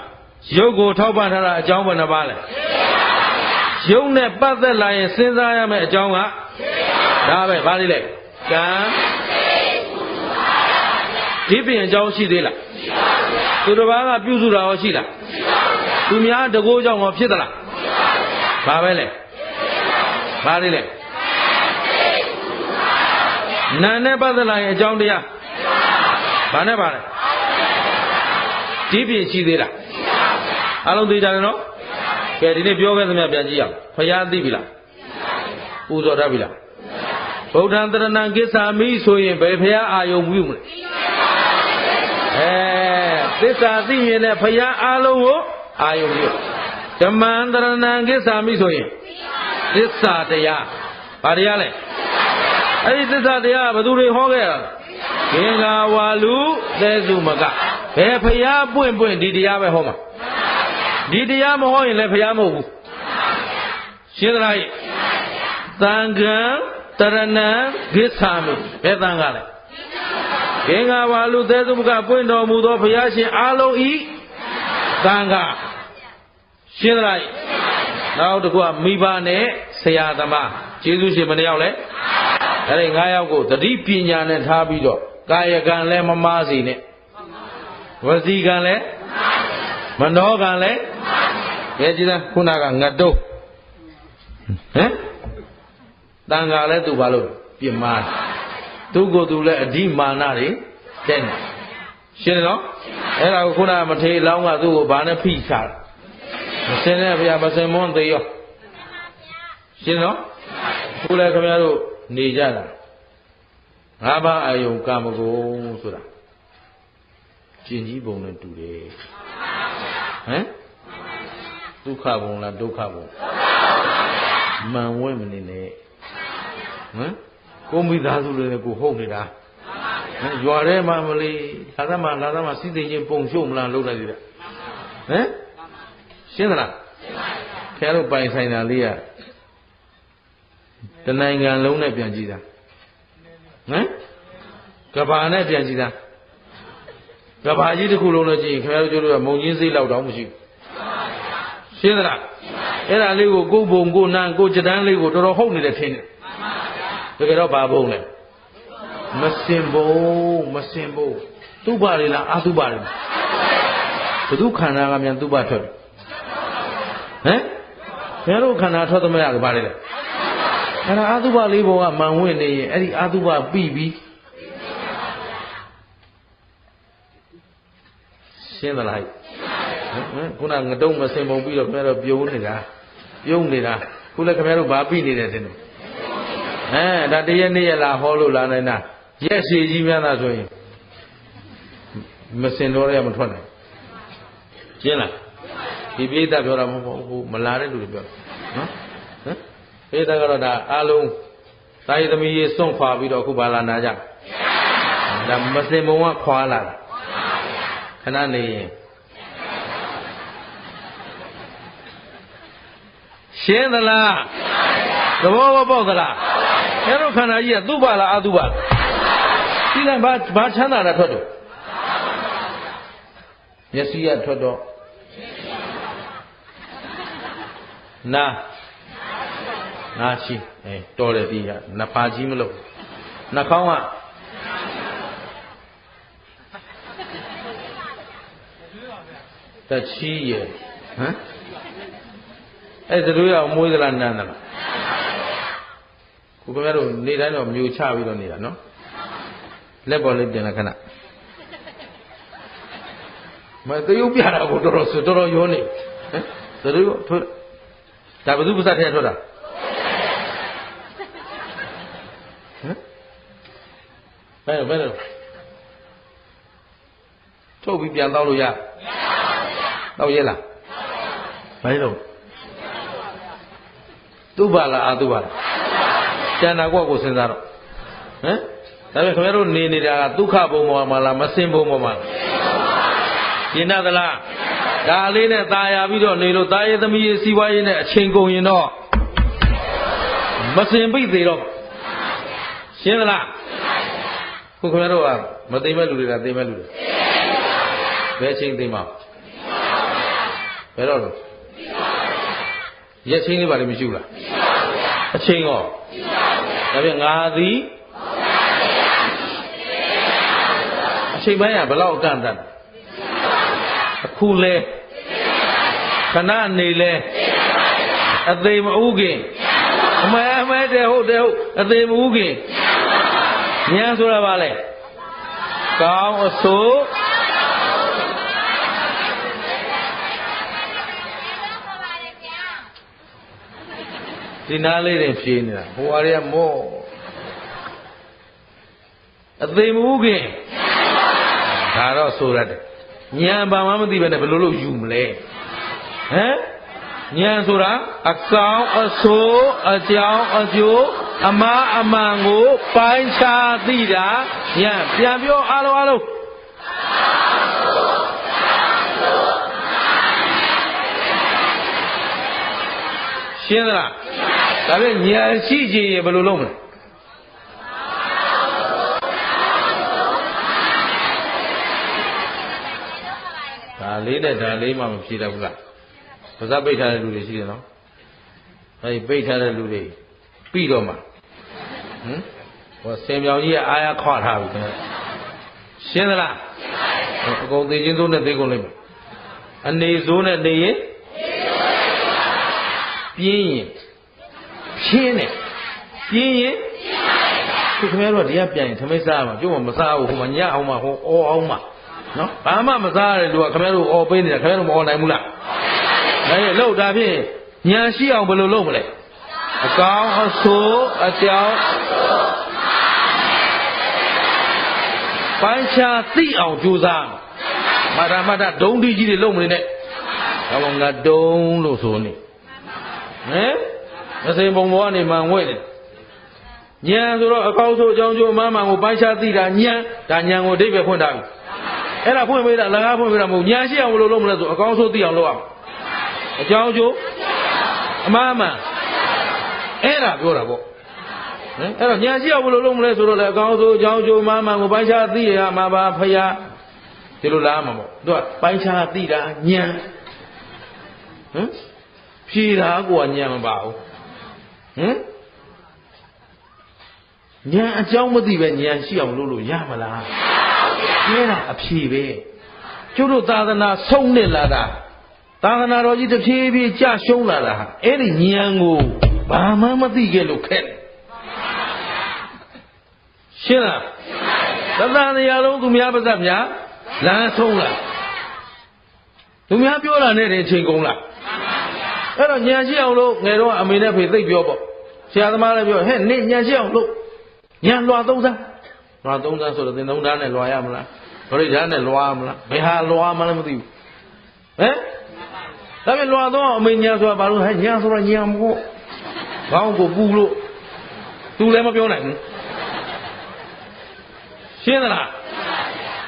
ရုပ်ကိုထောက်ပံ့ထားတာအကြောင်းဘယ်နှပါလဲရုပ်နဲ့ပတ်သက်လာရင်စဉ်းစားရမယ့်အကြောင်းကဒါပဲဘာလေးလဲကံဒီပြင်အကြောင်းရှိသေးလားသူတစ်ပါးကပြုစုတာရောရှိလားသူများတကိုးကြောင့်ရောဖြစ်သလားဘာပဲလဲဘာလေးလဲနာနဲ့ပတ်သက်လာရင်အကြောင်းတရားဘာနဲ့ပါလဲဒီပြင်ရှိသေးလားအားလုံးသိကြတယ်နော်ကဲဒီနေ့ပြောခဲ့သမျှပြန်ကြည့်အောင်ဖယားသိပြီလားပူဇော်တတ်ပြီလားဗုဒ္ဓံတရဏံကိစ္ဆာမိဆိုရင်ဘယ်ဖယားအာယုံပြုမလဲသစ္စာသိရင်လည်းဖယားအားလုံးကိုအာယုံပြုဓမ္မံတရဏံကိစ္ဆာမိဆိုရင်သစ္စာတရားဘာတရားလဲအဲ့ဒီသစ္စာတရားဘယ်သူတွေဟောခဲ့တာဂင်္ဂါဝါလူသဲစုမကဘယ်ဖယားပွင့်ပွင့်ဒီတရားပဲဟောမှာဒီတရားမဟောရင်လည်းဖယားမဟုတ်ဘူးရှင်းသလားသံဃံတရဏံဂစ္ဆာမိဘယ်သံဃာလဲဂင်္ဂါဝါလူသဲစုမကပွင့်တော်မူသောဘုရားရှင်အားလုံးဤသံဃာရှင်းသလားနောက်တစ်ခုကမိဘနဲ့ဆရာသမားကျေးဇူးရှင်ဘယ်နှယောက်လဲအဲ့ဒီ9ယောက်ကိုသတိပညာနဲ့ထားပြီးတော့ကာယကံလည်းမမားစေနဲ့ဝစီကံလည်းမနောကံလည်းရဲ့ကြည်လားခုနကငတ်တုံးတန်ဃာလည်းသူဘာလို့ပြစ်မှားသူကိုယ်သူလည်းအဓိမာနတွေတဲ့နေရှင်းတယ်နော်အဲ့ဒါကိုခုနကမထေရလောင်းကသူ့ကိုဘာနဲ့ဖိချတာမစင်နဲ့ဗျာမစင်မွန်းသေးရောရှင်းနော်ခုလည်းခင်ဗျားတို့နေကြတာ၅ပါးအာယုံကာမဂုဏ်ဆိုတာကျင်ကြီးပုံနဲ့တူတယ်ဒုက္ခဘုံလားဒုက္ခဘုံမှန်ဝဲမနေနဲ့ကိုမိသားစုတွေနဲ့ကိုဟုတ်နေတာရွာထဲမှာမလေးလာသမားစီးသိချင်းပုံရှုံမလားလုပ်လိုက်သေးတာရှင်းသလားခင်ဗျားတို့ပိုင်ဆိုင်တာလေးကတနိုင်ငံလုံးနဲ့ပြန်ကြည့်တာကဘာနဲ့ပြန်ကြည့်တာကဘာကြီးတစ်ခုလုံးနဲ့ကြည့်ရင်ခင်ဗျားတို့ကျိုးတို့ကမုံကြီးစိတ်လောက်တောင်မရှိဘူး ရှင်းသလားအဲ့ဒါလေးကိုကိုယ်ဘုံကိုနန်းကိုကြတန်းလေးကိုတော်တော်ဟုတ်နေတယ်ထင်တယ်တကယ်တော့ဘာဘုံလဲမစင်ဘုံသူ့ပါလေလားအသုပါလေဘုသူခန္ဓာကမြန်သူ့ပါထွက်ဟမ်ဘယ်လိုခန္ဓာထွက်သမျှကဘာလဲအဲ့ဒါအသုဘလေးဘောကမန်ဝင့်နေရင်အဲ့ဒီအသုဘပြီးပြီရှင်းသလားခုနငတုံးမစင်ပုံပြီးတော့ခင်ဗျားတို့ပြုံးနေတာခုလည်းခင်ဗျားတို့ဘာပြီးနေတယ်တင်တယ်ဒါတရက်နေ့ရလာဟောလို့လာနိုင်တာရက်ရှည်ကြီးများသာဆိုရင်မစင်တော့ရမထွက်နိုင်ရှင်းလားဒီပိဋကပြောတာမဟုတ်ဘူးမလာတဲ့လူတွေပြောနော်ပိဋကကတော့ဒါအလုံးသာယသမီးရေစွန့်ခွာပြီးတော့အခုဘာလာနာကြဒါမစင်ဘုံကခွာလာတာခဏနေရင်ရှင်းသလားသဘောပေါက်သလားအဲ့တော့ခန္ဓာကြီးကသူ့ပါလားအသူ့ပါလားဒီကဘာချမ်းသာတာထွက်တော့မျက်စိကထွက်တော့နာရှိတော်တယ်ဒီကနှစ်ပါးကြီးမလို့နှာခေါင်းကတချီးရဟမ်အဲ့ဒါတို့ရမွေးသလားနန်းသလားခုခင်ဗျားတို့နေတိုင်းတော့မျိုးချပြီးတော့နေတာနော်လက်ပေါ်လေးပြင်လာခဏမတရုပ်ပြတာကိုတော်တော်ရောနေဟမ်တို့ထွက်ဒါဘယ်သူပါစထဲထွက်တာဟမ်ဘယ်လိုထုတ်ပြီးပြန်တော့လို့ရတော့ရဲလားဘယ်လိုသူ့ပါလားအသူ့ပါလားကျန်တာကိုစဉ်းစားတော့ဟမ်ဒါပေမဲ့ခင်ဗျားတို့နေနေတာကဒုက္ခဘုံပေါ်မှာလားမစင်ဘုံပေါ်မှာလားရှင်းသလားဒါလေးနဲ့ตายရပြီးတော့နေလို့ตายရဲ့သမီးရဲ့စီးပွားရေးနဲ့အချိန်ကုန်ရင်တော့မစင်ပိတ်သေးတော့ရှင်းသလားခုခင်ဗျားတို့ကမသိမဲ့လူတွေကသိမဲ့လူတွေဘယ်ချိန်သိမှာဘယ်တော့လဲရက်ချင်းလေးပါလိမ့်မရှိဘူးလားအချိန်ရောဒါပြန်ငါသည်အချိန်ပိုင်းကဘယ်လောက်အကန့်တတ်အခုလဲခဏနေလဲအသေးမဥခင်အမဲတဲ့ဟုတ်အသေးမဥခင်ဉာဏ်ဆိုတာဘာလဲကောင်းအဆိုးဒီနားလေးတွေဖြေးနေတာဟိုဟာတွေကမောအသိမဟုတ်ခင်ဒါတော့ဆိုရတယ်ဉာဏ်ဘာမှမသိပဲနဲ့ဘယ်လိုလုပ်ယူမလဲဟမ်ဉာဏ်ဆိုတာအကောင်အဆိုးအကြောင်းအကျိုးအမှားအမှန်ကိုပိုင်းခြားသိတာဉာဏ်ပြန်ပြောအားလုံးရှင်းသလားဒါပေမဲ့ဉာဏ်ရှိခြင်းရဘယ်လိုလုပ်မလဲဒါလေးနဲ့ဒါလေးမှမဖြေတတ်ဘူးလားပါးစပ်ပိတ်ထားတဲ့လူတွေရှိတယ်နော်အဲဒီပိတ်ထားတဲ့လူတွေပြီးတော့မှဟိုဆင်ပြောင်ကြီးကအာရခွာထားပြီခင်ဗျရှင်းသလားအကုန်သိချင်းစိုးနဲ့သိကုန်လိမ့်မယ်အနေစိုးနဲ့နေရင်ပြင်းရင်ဖြင်းတယ်ပြင်းရင်သူခင်ဗျားတို့ကဒီကပြန်ရင်ထမိတ်စားမှာပြုံးမစားဘူးဟိုမှာညအောင်မှာဟိုအော်အောင်မှာနော်ဘာမှမစားရတဲ့လူကခင်ဗျားတို့အော်ပေးနေတာခင်ဗျားတို့မအော်နိုင်ဘူးလားဒါရဲ့လှုပ်တာဖြင့်ညာရှိအောင်ဘယ်လိုလုပ်မလဲအကောင်အဆိုးအကြောင်းပိုင်းခြားသိအောင်ကြိုးစားမတာဒုံးတီကြီးတွေလုပ်မနေနဲ့ဘာမှငါဒုံးလို့ဆိုနေဟမ်မစိန်ဘုံဘောကနေမှန်ဝဲတယ်ဉာဏ်ဆိုတော့အကောင်းဆုံးအကြောင်းကျိုးအမှန်မှန်ကိုပိုင်းခြားသိတာဉာဏ်ဒါဉာဏ်ကိုအဓိပ္ပာယ်ဖွင့်ထားပြီအဲ့ဒါဖွင့်ပေးတာလကားဖွင့်ပေးတာမဟုတ်ဉာဏ်ရှိအောင်ဘယ်လိုလုပ်မလဲဆိုအကောင်းဆုံးသိအောင်လုပ်အောင်အကြောင်းကျိုးအမှန်မှန်အဲ့ဒါပြောတာပေါ့ဟမ်အဲ့တော့ဉာဏ်ရှိအောင်ဘယ်လိုလုပ်မလဲဆိုတော့လေအကောင်းဆုံးအကြောင်းကျိုးအမှန်မှန်ကိုပိုင်းခြားသိရမှာပါဖယားဒီလိုလားမှာပေါ့သူကပိုင်းခြားသိတာဉာဏ်ဟမ် ဖြေတာကိုကညံမပါဘူးဟင်ညံအကြောင်းမသိပဲညံရှိအောင်လုပ်လို့ရမလားကျဲတာအဖြေပဲကျုပ်တို့သာသနာဆုံးနစ်လာတာသာသနာတော်ကြီးတစ်ဖြည်းဖြည်းကြရှုံးလာတာအဲ့ဒီညံကိုဘာမှမသိခဲ့လို့ခဲ့တယ်ရှင်းလားသတ္တန်တရားလုံးသူများပါဇက်များလမ်းဆုံးလားသူများပြောတာနဲ့တင်ချိန်ကုန်လားအဲ့တော့ညံရှိအောင်လို့ငယ်တော့အမေနဲ့ဖေသိပ်ပြောပေါ့ဆရာသမားလည်းပြောဟဲ့နေညံရှိအောင်လို့ညံလွှာသုံးစားလွှာသုံးစားဆိုတော့သင်သုံးသားနဲ့လွှာရမလားဘရိဓာတ်နဲ့လွှာမလားဘယ်ဟာလွှာမှလည်းမသိဘူးဟမ်ဒါပြန်လွှာတော့အမေညံဆိုတာဘာလို့ဟဲ့ညံဆိုတော့ညံမဟုတ်ခေါင်းကိုပူလို့သူလည်းမပြောနိုင်ဘူးရှင်းသလား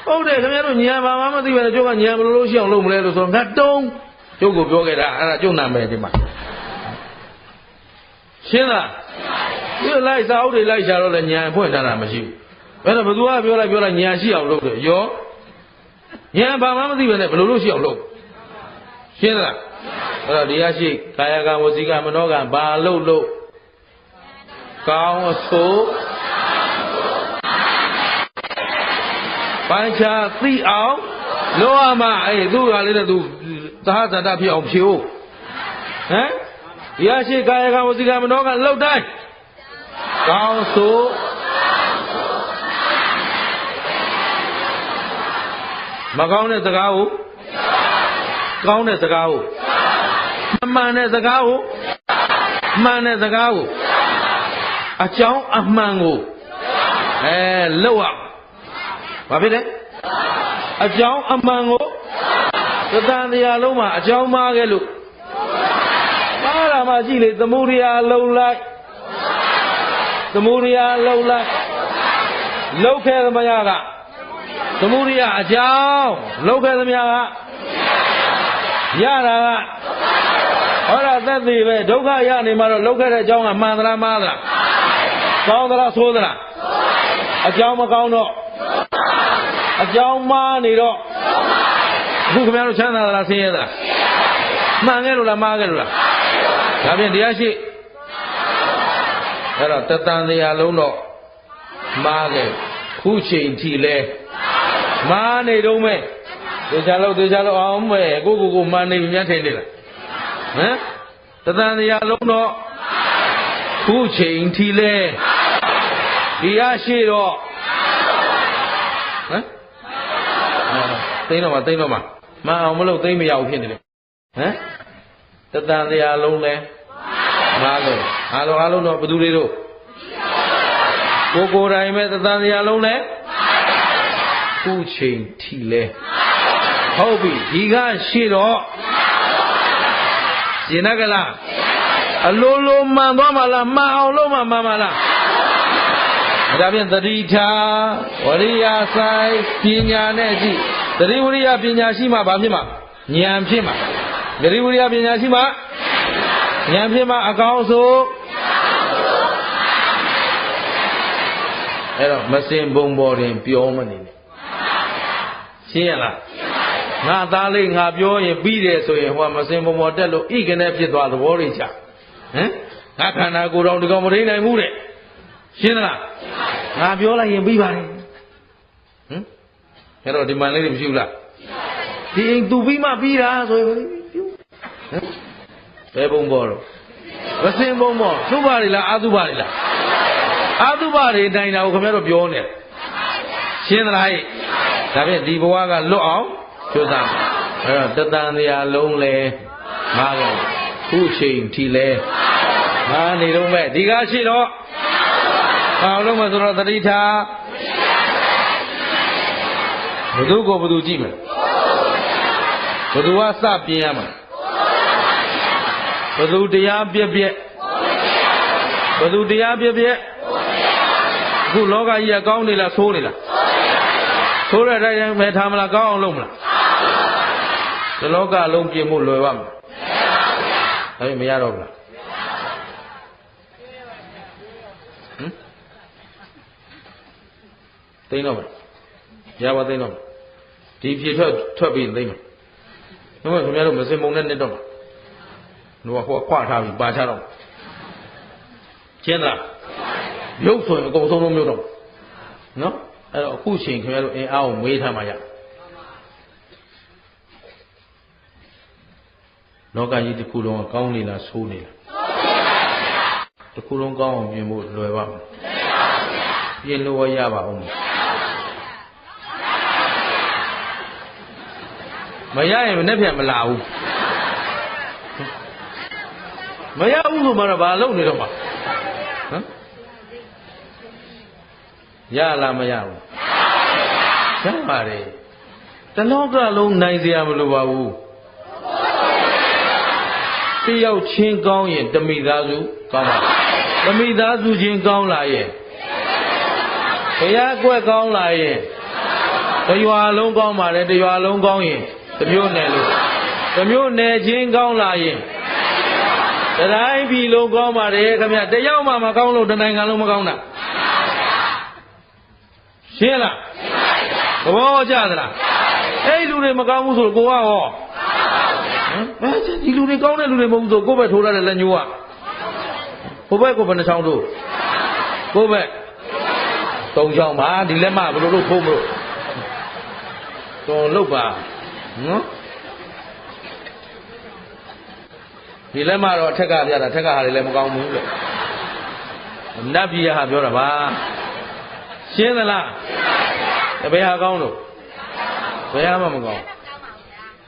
ဟုတ်တယ်ခင်ဗျားတို့ညံဘာမှမသိပဲကျုပ်ကညံဘယ်လိုလုပ်ရှိအောင်လုပ်မလဲလို့ဆိုတော့ငါတုံးကျုပ်ကိုပြောခဲ့တာအဲ့ဒါကျုပ်နာမည်ဒီမှာရှင်းလားဒီလိုက်စာအုပ်တွေလိုက်ရှာတော့လည်းညံဖွင့်ထားတာမရှိဘူးအဲ့တော့ဘသူကပြောလိုက်ညံရှိအောင်လုပ်တယ်ရောညံဘာမှမသိပဲနဲ့ဘယ်လိုလုပ်ရှိအောင်လုပ်ရှင်းလားအဲ့တော့ဒီရရှိကာယကံဝစီကမနောကံဘာလုပ်ကောင်းအဆိုးပိုင်းခြားသိအောင်လို့ရမှာအဲ့သူကလေးနဲ့သူသဟဇာတဖြစ်အောင်ဖြေဦးဟမ်ဒီရရှိကာယကံဝစီကမနောကံလှုပ်တိုင်းကောင်းဆိုးမကောင်းတဲ့စကားကိုကောင်းတဲ့စကားကိုမမှန်တဲ့စကားကိုမှန်တဲ့စကားကိုအကြောင်းအမှန်ကိုလောက်အောင်ဘာဖြစ်လဲအကြောင်းအမှန်ကိုသတ္တန်တရားလုံးမှာအကြောင်းမှားခဲ့လို့မှားတာမှကြည့်လေသမုဒိယလုံးလိုက်သမုဒိယလုံးလိုက်လောက်ခဲ့သမျှကသမုဒိယအကြောင်းလောက်ခဲ့သမျှကရတာကဟောတာသက်သေပဲဒုက္ခရနေမှာတော့လောက်ခဲ့တဲ့အကြောင်းကမှန်သလားမှားသလားကောင်းသလားဆိုးသလားအကြောင်းမကောင်းတော့အကြောင်းမှားနေတော့အခုခင်ဗျားတို့ချမ်းသာသလားဆင်းရဲသလားမှန်ခဲ့လို့လားမှားခဲ့လို့လားဒါဖြင့်တရားရှိအဲ့တော့တတန်တရားလုံးတော့မှားခဲ့ခုချိန်ထိလဲမှားနေတော့မဲ့သေချာလို့အောင်မဲ့ကိုမှန်နေပြီများထင်နေလားဟမ်တတန်တရားလုံးတော့ခုချိန်ထိလဲတရားရှိတော့ဟမ်သိတော့မှမအောင်မလို့သိမရဘူးဖြစ်နေတယ်ဟမ်တတန်တရားလုံးလဲမှားလို့အားလုံးတော့ဘယ်သူတွေတို့ကိုယ်တိုင်ပဲတတန်တရားလုံးလဲခုချိန်ထိလဲဟုတ်ပြီဒီကရှိတော့ရှင်းနကလားအလိုလိုမှန်သွားမှလားမှန်အောင်လို့မှမှန်မှလားဒါဖြင့်သတိထားဝရိယဆိုင်ပညာနဲ့ကြည့်သတိဝရိယပညာရှိမှဘာဖြစ်မှာဉာဏ်ဖြစ်မှာသတိဝရိယပညာရှိမှဉာဏ်ဖြစ်မှာအကောင်းဆုံးအဲ့တော့မစင်ဘုံပေါ်တင်ပြောမနေနဲ့ရှင်းရလားငါသားလေးငါပြောရင်ပြီးတယ်ဆိုရင်ဟိုကမစင်ဘုံပေါ်တက်လို့ဣကနေဖြစ်သွားသဘောတွေချဟမ်ငါခန္ဓာကိုယ်တော်ဒီကောင်မထိနိုင်ဘူးတဲ့ရှင်းလားငါပြောလိုက်ရင်ပြီးပါတယ်ဟမ်အဲ့တော့ဒီမှန်လေးတွေမရှိဘူးလားဒီအိမ်သူပြီးမှပြီးတာဆိုရင်ဘယ်ဘုံပေါ်တော့မစင်ဘုံပေါ်သုဘတွေလားအာသုဘတွေလားအာသုဘတွေတိုင်တာကိုခင်ဗျားတို့ပြောနေရှင်းသလားဟဲ့ဒါဖြင့်ဒီဘဝကလွတ်အောင်ကြိုးစားအဲ့တော့တတန်တရားလုံးလဲမားကြခုချိန်ထိလဲမားနေတော့မဲ့ဒီကားရှိတော့အောင်လို့မဆိုတော့တတိထားဘသူကိုဘသူကြည့်မယ်ဘသူကစပြင်းရမှာဘသူတရားပြက်ဘသူတရားပြက်အခုလောကကြီးကကောင်းနေလားဆိုးနေလားဆိုးတဲ့အတိုင်းပဲထားမလားကောင်းအောင်လုပ်မလားဒီလောကလုံးပြင်မှုလွယ်ပါ့မလားမရတော့ဘူးလားသိတော့မယ်ရပါသိတော့မယ်ဒီဖြေထွက်ပြီးသိမယ်ဘုရားခင်ဗျားတို့မစင်ပုံနဲ့နှစ်တော့မှာ တို့ကဟိုခွာထားပြီးပါချတော့ရှင်းလားရုပ်ဆိုရင်အကုန်ဆုံးလုံးမျိုးတော့နော်အဲ့တော့အခုချိန်ခင်ဗျားတို့အင်အားကိုမေးထားမှရလောကကြီးတစ်ခုလုံးကကောင်းနေလားဆိုးနေလားတစ်ခုလုံးကောင်းအောင်ပြင်ဖို့လွယ်ပါ့မလားပြင်လို့ရပါအောင်မရရင်နဲ့ပြန်မလာဘူးမရဘူးဆိုမှတော့ဘာလုပ်နေတော့မှာဟမ်ရလားမရဘူးရပါတယ်တလောကလုံးနိုင်စရာမလိုပါဘူးတယောက်ချင်းကောင်းရင်တမိသားစုကောင်းပါတမိသားစုချင်းကောင်းလာရင်ဘုရားကွက်ကောင်းလာရင်တရွာလုံးကောင်းပါတယ်တရွာလုံးကောင်းရင်တမျိုးနယ်လို့တမျိုးနယ်ချင်းကောင်းလာရင်တတိုင်းပြည်လုံးကောင်းပါတယ်ခင်ဗျတယောက်မှမကောင်းလို့တနိုင်ငံလုံးမကောင်းတာရှင်းလားသဘောကျသလားအဲ့လူတွေမကောင်းဘူးဆိုကိုကဟောဒီလူတွေကောင်းတဲ့လူတွေမဟုတ်ဘူးဆိုကိုယ့်ဘက်ထိုးရတဲ့လက်ညိုးကဟိုဘက်ကိုဘယ်နှချောင်းတို့ကိုယ့်ဘက်၃ချောင်းပါဒီလက်မဘယ်လိုလုပ်ထိုးမလို့တော်လုတ်ပါနော်ဒီလက်မတော့ထက်ကပြတာထက်ကဟာတွေလည်းမကောင်းဘူးလို့နတ်ပြည်ဟာပြောတာပါရှင်းသလားဘယ်ဟာကောင်းလို့ဘယ်ဟာမှမကောင်း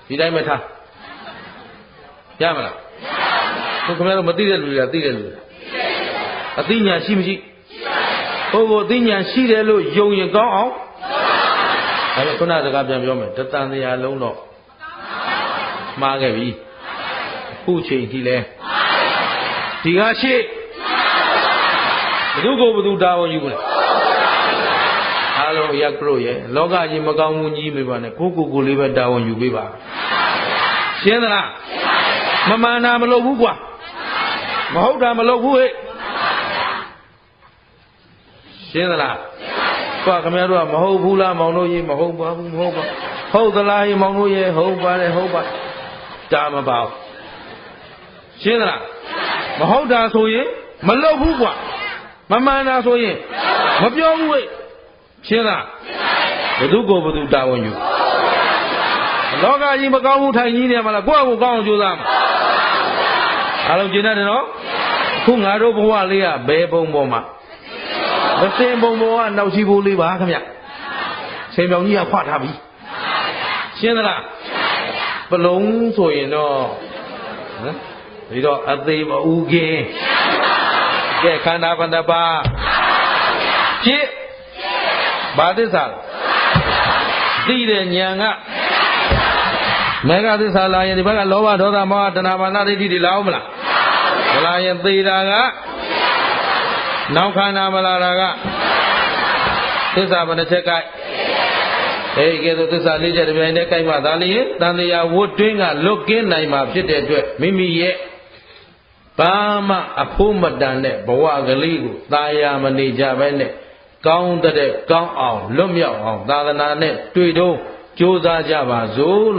ဒီတိုင်းပဲထားရမလားသူခင်ဗျားတို့မသိတဲ့လူတွေကသိတဲ့လူတွေအသိဉာဏ်ရှိမရှိဟိုကိုအသိဉာဏ်ရှိတယ်လို့ယုံရင်ကောင်းအောင်ဒါပေမဲ့ခုနစကားပြန်ပြောမယ်တတန်တရားလုံးတော့မှားခဲ့ပြီအခုချိန်ထိလဲဒီကရှိဘယ်သူကိုဘယ်သူတာဝန်ယူမလဲအားလုံးရက်ကြလို့ရဲ့လောကကြီးမကောင်းဘူးကြီးမေးပါနဲ့ကိုလေးပဲတာဝန်ယူပေးပါရှင်းသလားမမှန်တာမလုပ်ဘူးကွာမဟုတ်တာမလုပ်ဘူးဟဲ့ရှင်းသလားကွာခင်ဗျားတို့ကမဟုတ်ဘူးလားမောင်တို့ကြီးမဟုတ်ပါဘူးမဟုတ်ပါဟုတ်သလားမောင်တို့ရဲ့ဟုတ်ပါတယ်ဟုတ်ပါတာမပါဘူးရှင်းသလားမဟုတ်တာဆိုရင်မလုပ်ဘူးကွာမမှန်တာဆိုရင်မပြောဘူးဟဲ့ရှင်းလားဘယ်သူကိုဘယ်သူတာဝန်ယူလောကကြီးမကောင်းဘူးထိုင်ကြီးနေမှာလားကိုယ့်အကိုကောင်းအောင်ကြိုးစားမှာအားလုံးကျင်တတ်တယ်နော်အခုငါတို့ဘဝလေးကဘယ်ပုံပေါ်မှာမစင်ပုံပေါ်ကနောက်ရှိဖို့လေးပါခင်ဗျဆင်ပြောင်ကြီးကခွထားပြီရှင်းသလားပလုံးဆိုရင်တော့ဒီတော့အသေးမဥကင်းကဲခန္ဓာဘန္တပါဖြစ်ဘာသစ္စာသိတဲ့ဉာဏ်ကမေဃသစ္စာလာရင်ဒီဘက်ကလောဘဒေါသမောဟတဏှာမာနဒိဋ္ဌိတွေလာအောင်မလားမလာရင်သေတာကနောက်ခန္ဓာမလာတာကသစ္စာဘယ်နှချက်ကဲကဲသို့သစ္စာ၄ချက်တစ်ပြိုင်တည်းကိုက်မှသာလျှင်တန်တရားဝတ်တွင်းကလွတ်ကင်းနိုင်မှာဖြစ်တဲ့အတွက်မိမိရဲ့ဘာမှအဖို့မတန်တဲ့ဘဝကလေးကိုသာယာမနေကြပဲနဲ့ကောင်းတဲ့ကောင်းအောင်လွတ်မြောက်အောင်သာသနာနဲ့တွေ့တော့ကြိုးစားကြပါစို့လို့